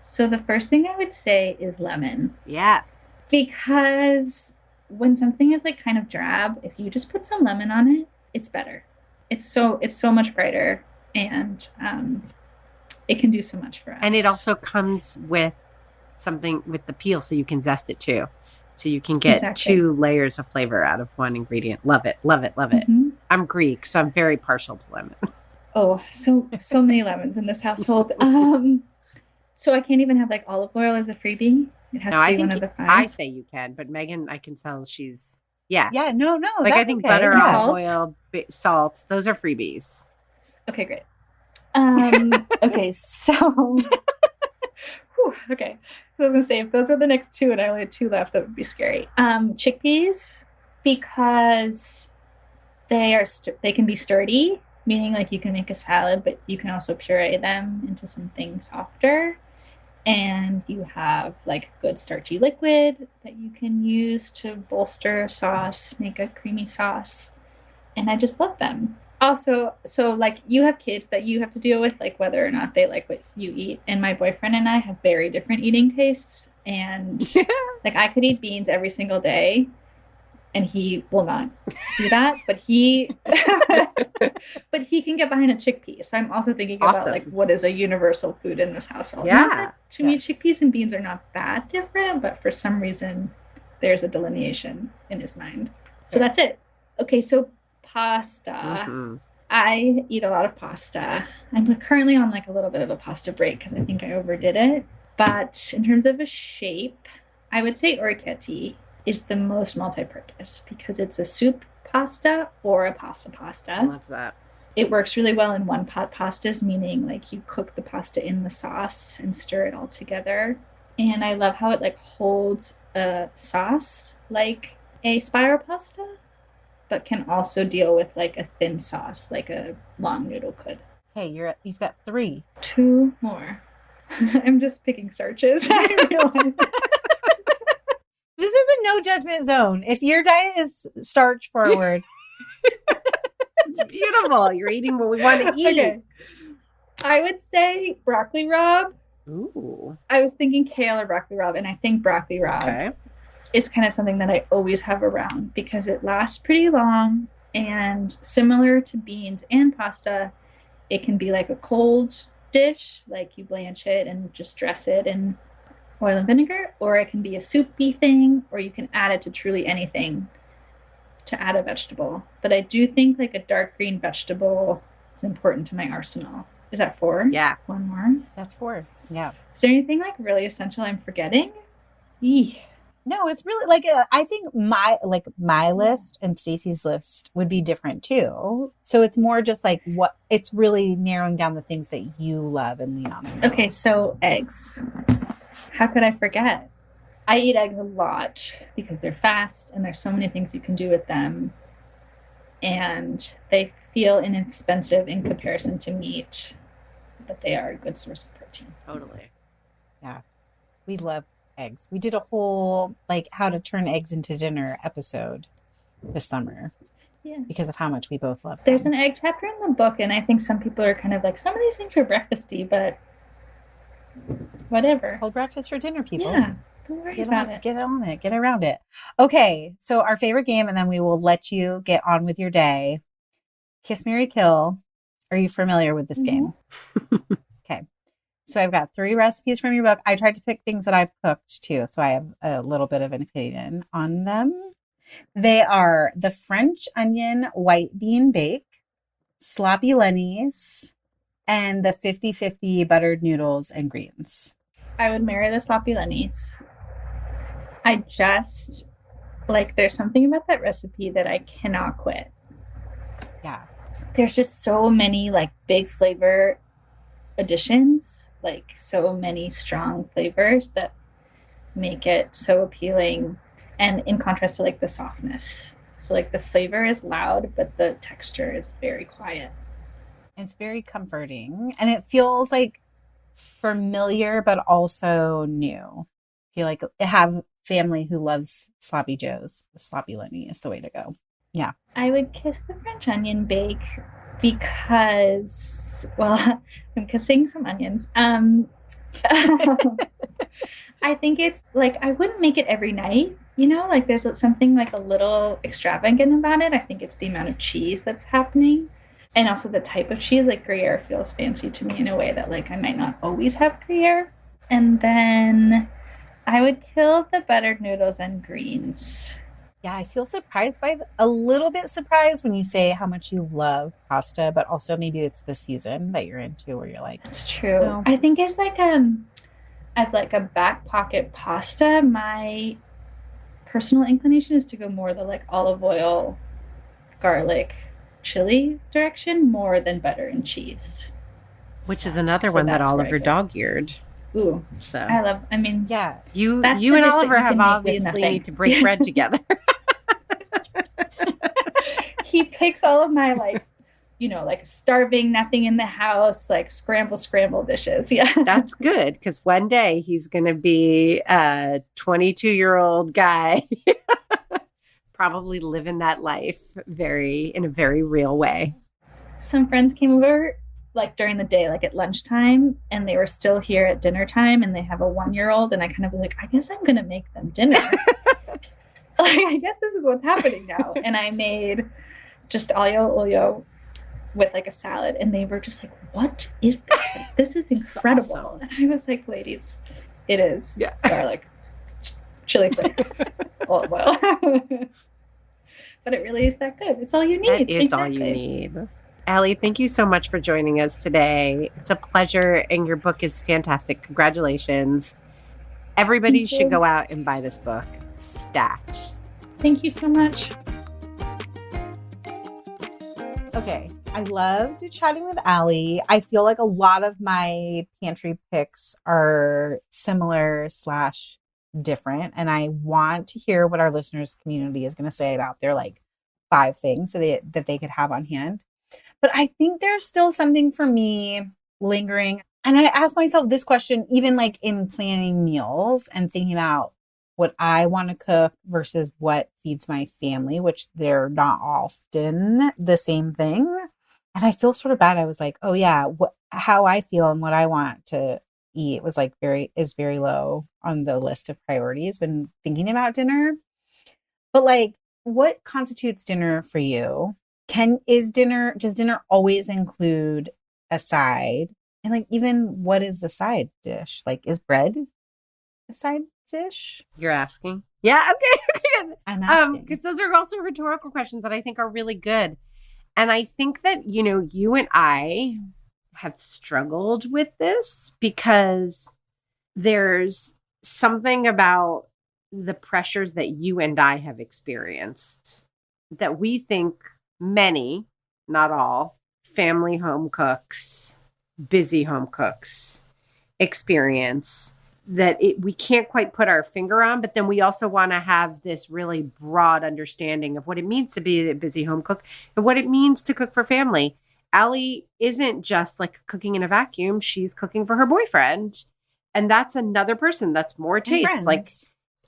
So the first thing I would say is lemon. Yes. Because when something is like kind of drab, if you just put some lemon on it, it's better. It's so much brighter, and it can do so much for us. And it also comes with something with the peel, so you can zest it too. So you can get two layers of flavor out of one ingredient. Love it, love it, love it. Mm-hmm. I'm Greek, so I'm very partial to lemon. Oh, so many lemons in this household. So I can't even have like olive oil as a freebie. It has to be one of the 5. I say you can, but Megan, I can tell she's Yeah, no. Like I think butter, Yeah. olive oil, salt, those are freebies. Okay, great. Okay, so okay. I was gonna say if those were the next 2 and I only had 2 left, that would be scary. Chickpeas, because they can be sturdy, meaning like you can make a salad, but you can also puree them into something softer. And you have like good starchy liquid that you can use to bolster a sauce, make a creamy sauce. And I just love them. Also, so like you have kids that you have to deal with, like whether or not they like what you eat. And my boyfriend and I have very different eating tastes. And like I could eat beans every single day and he will not do that. But he can get behind a chickpea. So I'm also thinking about like what is a universal food in this household. Yeah. To me, chickpeas and beans are not that different, but for some reason there's a delineation in his mind. So that's it. Okay, so pasta. Mm-hmm. I eat a lot of pasta. I'm currently on like a little bit of a pasta break because I think I overdid it. But in terms of a shape, I would say orecchiette is the most multi-purpose because it's a soup pasta or a pasta. I love that. It works really well in one pot pastas, meaning like you cook the pasta in the sauce and stir it all together. And I love how it like holds a sauce like a spiral pasta, but can also deal with like a thin sauce like a long noodle could. Hey, you've got 3. 2 more. I'm just picking starches. I realize. This is a no judgment zone. If your diet is starch forward. It's beautiful. You're eating what we want to eat. Okay. I would say broccoli rabe. Ooh. I was thinking kale or broccoli rabe, and I think broccoli rabe is kind of something that I always have around because it lasts pretty long, and similar to beans and pasta, it can be like a cold dish, like you blanch it and just dress it in oil and vinegar, or it can be a soupy thing, or you can add it to truly anything to add a vegetable. But I do think like a dark green vegetable is important to my arsenal. Is that 4? Yeah. 1 more? That's 4. Yeah. Is there anything like really essential I'm forgetting? Eek. No, it's really like I think my list and Stacy's list would be different too. So it's more just like what it's really narrowing down the things that you love and lean on. Okay, so eggs. How could I forget? I eat eggs a lot because they're fast and there's so many things you can do with them. And they feel inexpensive in comparison to meat, but they are a good source of protein. Totally. Yeah. We love eggs. We did a whole like how to turn eggs into dinner episode this summer. Yeah. Because of how much we both love them. There's an egg chapter in the book, and I think some people are kind of like, some of these things are breakfasty, but whatever. It's called breakfast for dinner, people. Yeah. Don't worry about it. Get on it. Get around it. Okay. So our favorite game, and then we will let you get on with your day. Kiss, Marry, Kill. Are you familiar with this game? Okay. So I've got 3 recipes from your book. I tried to pick things that I've cooked too, so I have a little bit of an opinion on them. They are the French onion white bean bake, sloppy Lenny's, and the 50-50 buttered noodles and greens. I would marry the sloppy Lenny's. I just, like, there's something about that recipe that I cannot quit. Yeah. There's just so many, like, big flavor additions, like, so many strong flavors that make it so appealing. And in contrast to, like, the softness. So, like, the flavor is loud, but the texture is very quiet. It's very comforting. And it feels, like, familiar, but also new. I feel like have family who loves sloppy joes. Sloppy Lenny is the way to go. Yeah. I would kiss the French onion bake Because, well, I'm kissing some onions. I think it's like, I wouldn't make it every night, like there's something like a little extravagant about it. I think it's the amount of cheese that's happening. And also the type of cheese, like Gruyere feels fancy to me in a way that like I might not always have Gruyere. And then I would kill the buttered noodles and greens. Yeah, I feel surprised a little bit surprised when you say how much you love pasta, but also maybe it's the season that you're into where you're like, that's true. No. I think it's like as like a back pocket pasta, my personal inclination is to go more the like olive oil, garlic, chili direction more than butter and cheese. Which is another one that Oliver dog-eared. Ooh, so yeah, you and Oliver have obviously need to break bread together. He picks all of my like starving, nothing in the house, like scramble dishes. Yeah, that's good because one day he's gonna be a 22-year-old guy, probably living that life in a very real way. Some friends came over like during the day, like at lunchtime, and they were still here at dinner time, and they have a 1-year-old, and I kind of was like, I guess I'm gonna make them dinner. Like, I guess this is what's happening now. And I made just aglio olio with like a salad, and they were just like, what is this? Like, this is incredible. Awesome. And I was like, ladies, it is garlic, chili flakes, olive oil. But it really is that good. It's all you need. That is all you need. Ali, thank you so much for joining us today. It's a pleasure, and your book is fantastic. Congratulations. Everybody should go out and buy this book. Stat. Thank you so much. Okay, I loved chatting with Ali. I feel like a lot of my pantry picks are similar / different, and I want to hear what our listeners community is going to say about their like 5 things that they could have on hand. But I think there's still something for me lingering. And I ask myself this question, even like in planning meals and thinking about what I want to cook versus what feeds my family, which they're not often the same thing. And I feel sort of bad. I was like, oh yeah, how I feel and what I want to eat was like very low on the list of priorities when thinking about dinner. But like, what constitutes dinner for you? Does dinner always include a side? And like, even what is a side dish? Like, is bread a side dish? You're asking? Yeah. Okay. I'm asking. Because those are also rhetorical questions that I think are really good. And I think that, you and I have struggled with this because there's something about the pressures that you and I have experienced that we think many, not all, family home cooks, busy home cooks experience that we can't quite put our finger on, but then we also want to have this really broad understanding of what it means to be a busy home cook and what it means to cook for family. Ali isn't just like cooking in a vacuum. She's cooking for her boyfriend. And that's another person. That's more taste. Like,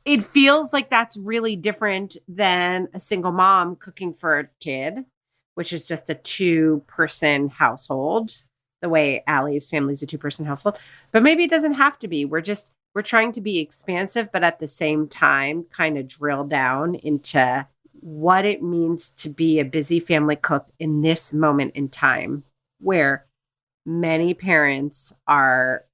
it feels like that's really different than a single mom cooking for a kid, which is just a 2-person household, the way Ali's family is a 2-person household. But maybe it doesn't have to be. We're trying to be expansive, but at the same time, kind of drill down into what it means to be a busy family cook in this moment in time where many parents are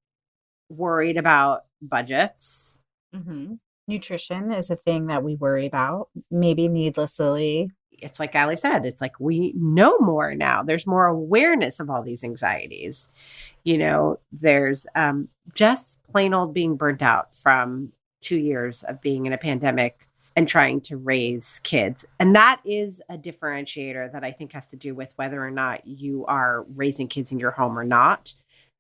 worried about budgets. Mm-hmm. Nutrition is a thing that we worry about, maybe needlessly. It's like Ali said, it's like we know more now. There's more awareness of all these anxieties. There's just plain old being burnt out from 2 years of being in a pandemic and trying to raise kids. And that is a differentiator that I think has to do with whether or not you are raising kids in your home or not,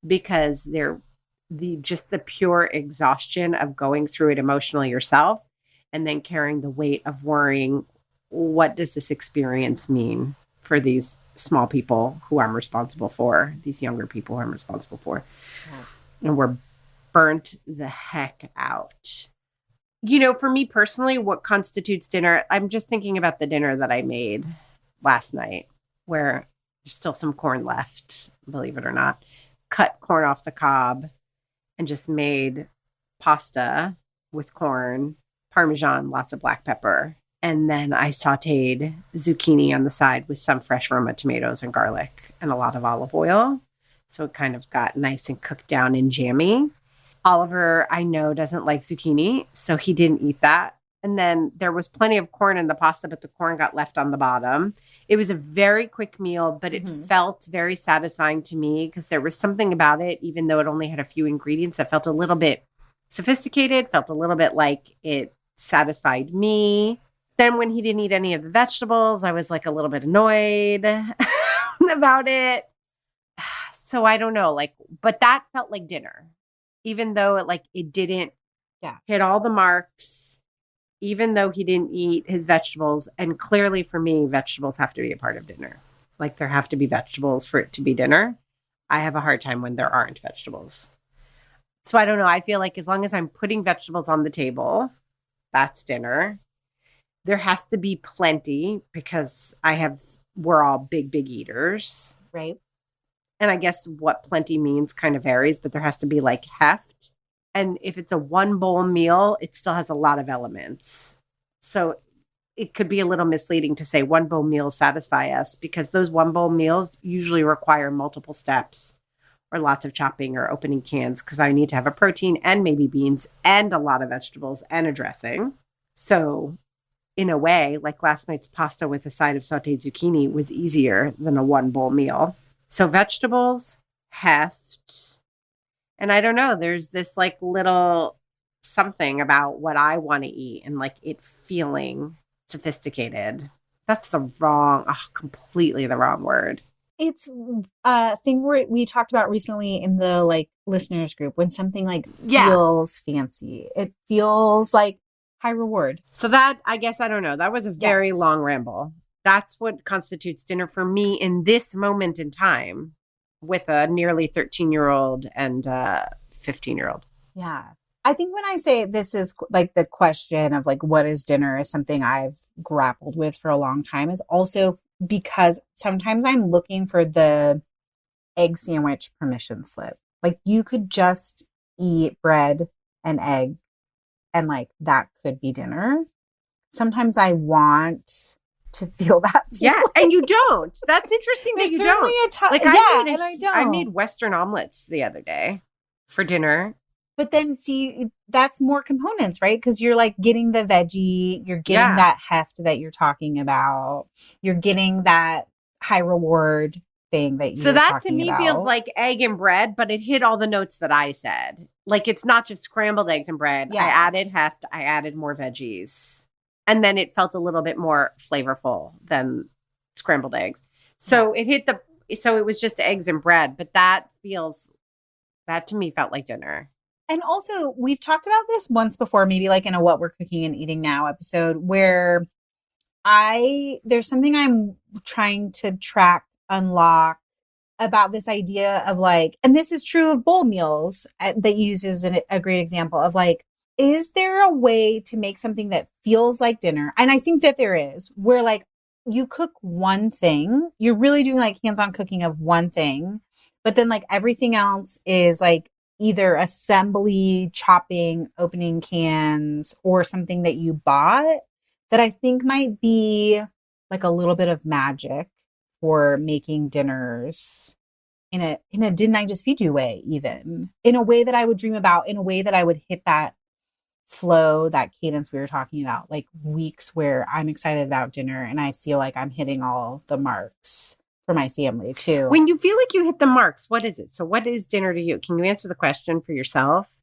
because they're the pure exhaustion of going through it emotionally yourself and then carrying the weight of worrying, what does this experience mean for these small people who I'm responsible for, these younger people who I'm responsible for. Yes. And we're burnt the heck out. For me personally, what constitutes dinner, I'm just thinking about the dinner that I made last night, where There's still some corn left, believe it or not. Cut corn off the cob and just made pasta with corn, Parmesan, lots of black pepper. And then I sauteed zucchini on the side with some fresh Roma tomatoes and garlic and a lot of olive oil. So it kind of got nice and cooked down and jammy. Oliver, I know, doesn't like zucchini, so he didn't eat that. And then there was plenty of corn in the pasta, but the corn got left on the bottom. It was a very quick meal, but it felt very satisfying to me because there was something about it, even though it only had a few ingredients, that felt a little bit sophisticated, felt a little bit like it satisfied me. Then when he didn't eat any of the vegetables, I was like a little bit annoyed about it. So I don't know, but that felt like dinner, even though it didn't hit all the marks, even though he didn't eat his vegetables. And clearly for me, vegetables have to be a part of dinner. There have to be vegetables for it to be dinner. I have a hard time when there aren't vegetables. So I don't know. I feel like as long as I'm putting vegetables on the table, that's dinner. There has to be plenty because we're all big eaters. Right. And I guess what plenty means kind of varies, but there has to be heft. And if it's a one bowl meal, it still has a lot of elements. So it could be a little misleading to say one bowl meals satisfy us because those one bowl meals usually require multiple steps or lots of chopping or opening cans because I need to have a protein and maybe beans and a lot of vegetables and a dressing. So in a way, last night's pasta with a side of sauteed zucchini was easier than a one bowl meal. So vegetables, heft, and I don't know, there's this little something about what I want to eat and it feeling sophisticated. That's completely the wrong word. It's a thing we talked about recently in the listeners group when something feels fancy. It feels like high reward. So that, I guess, I don't know. That was a very long ramble. That's what constitutes dinner for me in this moment in time with a nearly 13-year-old and 15-year-old. Yeah. I think when I say this is the question of what is dinner is something I've grappled with for a long time is also because sometimes I'm looking for the egg sandwich permission slip. You could just eat bread and egg and that could be dinner. Sometimes I want to feel that feeling. Yeah, and you don't. That's interesting that you don't. I don't. I made Western omelets the other day for dinner. But then see, that's more components, right? Because you're getting the veggie, you're getting that heft that you're talking about, you're getting that high reward thing that you So that to me feels like egg and bread, but it hit all the notes that I said. It's not just scrambled eggs and bread. Yeah. I added heft, I added more veggies. And then it felt a little bit more flavorful than scrambled eggs. So it was just eggs and bread, but that to me felt like dinner. And also, we've talked about this once before, maybe in a What We're Cooking and Eating Now episode, where there's something I'm trying to unlock about this idea of and this is true of bowl meals that uses a great example of is there a way to make something that feels like dinner? And I think that there is, where you cook one thing, you're really doing hands-on cooking of one thing, but then everything else is either assembly, chopping, opening cans, or something that you bought that I think might be a little bit of magic for making dinners in a didn't I just feed you way, even in a way that I would dream about, in a way that I would hit that flow, that cadence we were talking about, weeks where I'm excited about dinner and I feel like I'm hitting all the marks for my family too. When you feel like you hit the marks, what is it? So what is dinner to you? Can you answer the question for yourself?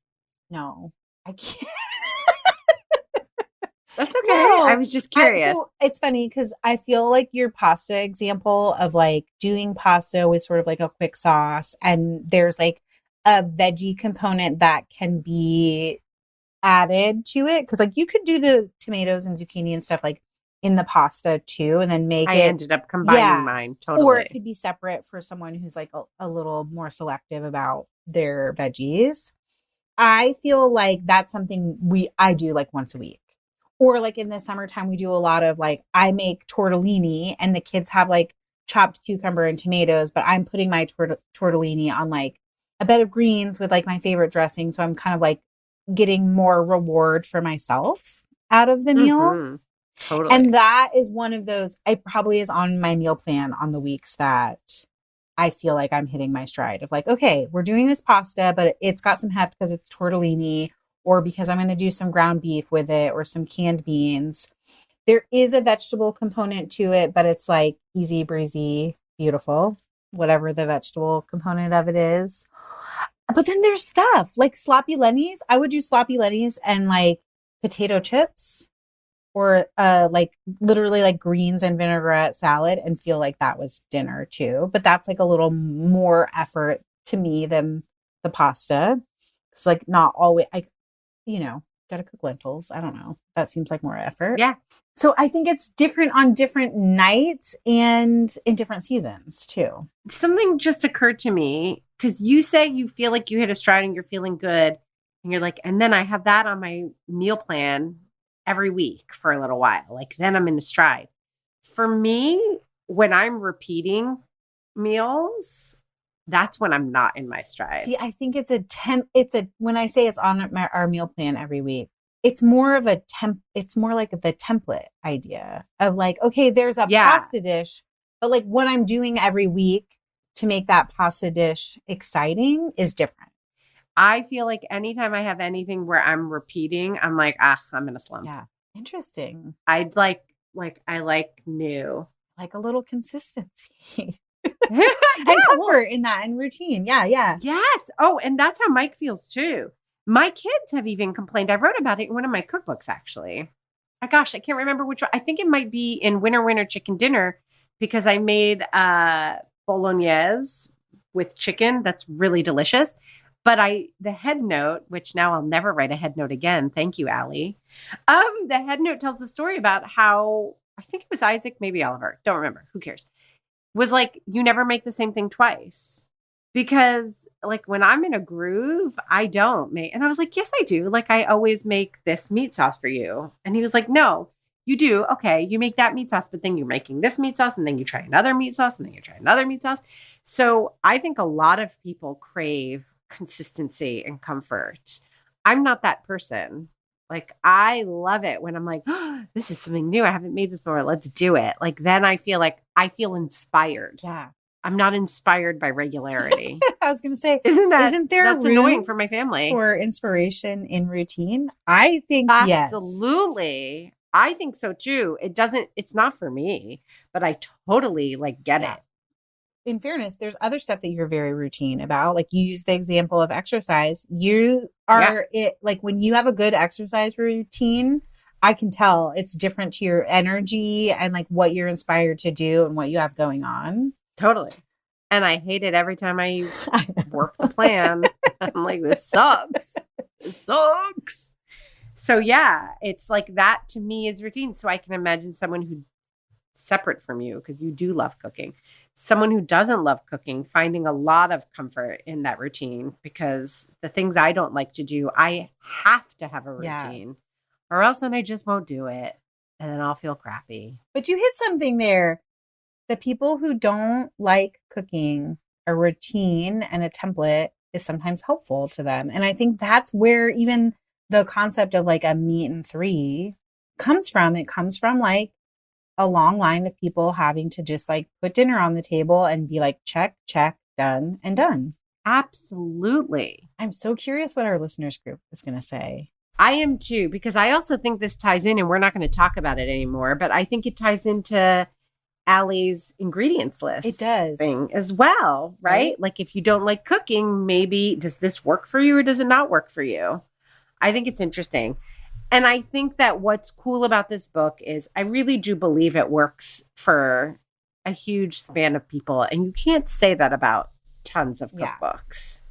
No, I can't. That's okay. No. I was just curious. So it's funny because I feel like your pasta example of doing pasta with sort of a quick sauce, and there's a veggie component that can be added to it because you could do the tomatoes and zucchini and stuff in the pasta too, and then I ended up combining mine totally. Or it could be separate for someone who's a little more selective about their veggies. I feel that's something I do once a week. Or in the summertime, we do a lot of I make tortellini and the kids have chopped cucumber and tomatoes, but I'm putting my tortellini on like a bed of greens with like my favorite dressing. So I'm kind of like getting more reward for myself out of the meal. Mm-hmm. Totally. And that is one of those, I probably is on my meal plan on the weeks that I feel like I'm hitting my stride of like, okay, we're doing this pasta, but it's got some heft because it's tortellini, or because I'm going to do some ground beef with it or some canned beans. There is a vegetable component to it, but it's like easy breezy, beautiful, whatever the vegetable component of it is. But then there's stuff like sloppy Lennies. I would do sloppy Lennies and like potato chips, or like literally like greens and vinaigrette salad, and feel like that was dinner too. But that's like a little more effort to me than the pasta. It's like not always, gotta cook lentils. I don't know. That seems like more effort. Yeah. So I think it's different on different nights and in different seasons too. Something just occurred to me, because you say you feel like you hit a stride and you're feeling good. And you're like, and then I have that on my meal plan every week for a little while. Like then I'm in a stride. For me, when I'm repeating meals, that's when I'm not in my stride. See, I think it's when I say it's on our meal plan every week, it's more of it's more like the template idea of like, okay, there's a pasta dish, but like what I'm doing every week to make that pasta dish exciting is different. I feel like anytime I have anything where I'm repeating, I'm like, I'm in a slump. Yeah. Interesting. I like new. Like a little consistency. And comfort in that and routine. Yeah. Yeah. Yes. Oh, and that's how Mike feels too. My kids have even complained. I wrote about it in one of my cookbooks, actually. Oh, gosh, I can't remember which one. I think it might be in Winter Chicken Dinner, because I made bolognese with chicken. That's really delicious. But the head note, which now I'll never write a head note again. Thank you, Ali. The head note tells the story about how, I think it was Isaac, maybe Oliver. Don't remember. Who cares? Was like, you never make the same thing twice. Because like when I'm in a groove, I don't make. And I was like, yes, I do. Like I always make this meat sauce for you. And he was like, no, you do. Okay. You make that meat sauce, but then you're making this meat sauce, and then you try another meat sauce, and then you try another meat sauce. So I think a lot of people crave consistency and comfort. I'm not that person. Like I love it when I'm like, oh, this is something new. I haven't made this before. Let's do it. Like then I feel inspired. Yeah. I'm not inspired by regularity. I was going to say, isn't there that's annoying for my family? For inspiration in routine? I think absolutely. Yes. I think so too. It's not for me, but I totally get it. In fairness, there's other stuff that you're very routine about. Like you use the example of exercise. You are when you have a good exercise routine, I can tell it's different to your energy and like what you're inspired to do and what you have going on. Totally. And I hate it every time I work the plan. I'm like, this sucks. This sucks. So yeah, it's like that to me is routine. So I can imagine someone who separate from you, because you do love cooking, someone who doesn't love cooking, finding a lot of comfort in that routine, because the things I don't like to do, I have to have a routine or else then I just won't do it. And then I'll feel crappy. But you hit something there. The people who don't like cooking, a routine and a template is sometimes helpful to them. And I think that's where even the concept of like a meat and three comes from. It comes from like a long line of people having to just like put dinner on the table and be like, check, check, done, and done. Absolutely. I'm so curious what our listeners group is going to say. I am too, because I also think this ties in, and we're not going to talk about it anymore, but I think it ties into Ali's ingredients list. It does. Thing as well, right? Like if you don't like cooking, maybe does this work for you or does it not work for you? I think it's interesting. And I think that what's cool about this book is I really do believe it works for a huge span of people. And you can't say that about tons of cookbooks.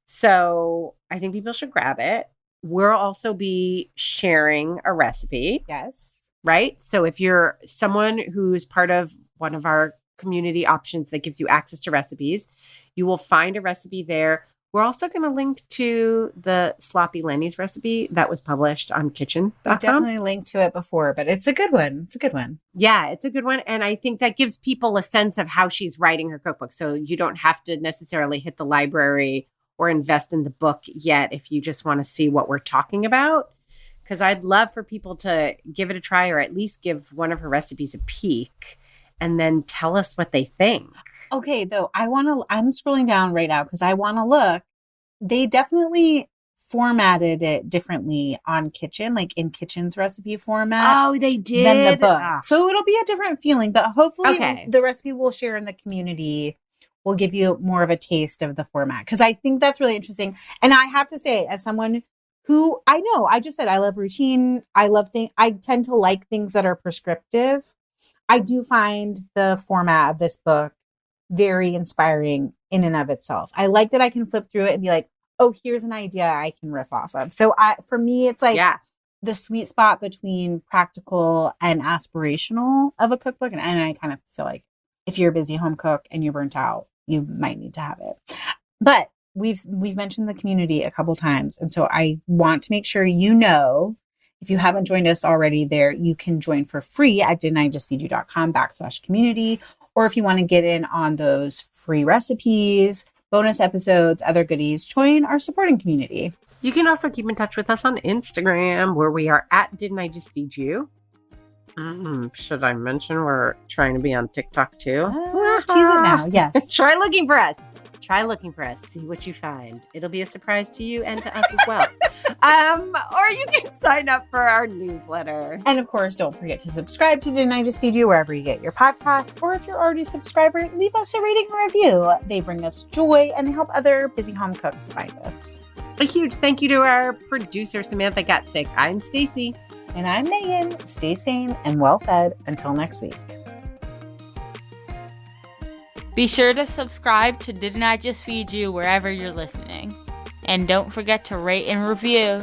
So I think people should grab it. We'll also be sharing a recipe. Yes. Right? So if you're someone who's part of one of our community options that gives you access to recipes, you will find a recipe there. We're also going to link to the Sloppy Lenny's recipe that was published on kitchen.com. I've definitely linked to it before, but it's a good one. It's a good one. Yeah, it's a good one. And I think that gives people a sense of how she's writing her cookbook. So you don't have to necessarily hit the library or invest in the book yet if you just want to see what we're talking about. Because I'd love for people to give it a try or at least give one of her recipes a peek and then tell us what they think. Okay, though, I'm scrolling down right now because I want to look. They definitely formatted it differently on Kitchen, like in Kitchen's recipe format. Oh, they did? Than the book. Ah. So it'll be a different feeling, but hopefully Okay. the recipe we'll share in the community will give you more of a taste of the format because I think that's really interesting. And I have to say, as someone who I know, I just said I love routine. I tend to like things that are prescriptive. I do find the format of this book very inspiring in and of itself. I like that I can flip through it and be like, oh, here's an idea I can riff off of. So for me, it's like the sweet spot between practical and aspirational of a cookbook. And I kind of feel like if you're a busy home cook and you're burnt out, you might need to have it. But we've mentioned the community a couple times. And so I want to make sure you know, if you haven't joined us already there, you can join for free at didn'tijustfeedyou.com/community. Or if you want to get in on those free recipes, bonus episodes, other goodies, join our supporting community. You can also keep in touch with us on Instagram, where we are at Didn't I Just Feed You? Should I mention we're trying to be on TikTok too? Tease it now, yes. Try looking for us. See what you find. It'll be a surprise to you and to us as well. Or you can sign up for our newsletter. And of course, don't forget to subscribe to Didn't I Just Feed You wherever you get your podcasts. Or if you're already a subscriber, leave us a rating and review. They bring us joy and they help other busy home cooks find us. A huge thank you to our producer, Samantha Gatzik. I'm Stacy. And I'm Megan. Stay sane and well fed until next week. Be sure to subscribe to Didn't I Just Feed You wherever you're listening. And don't forget to rate and review.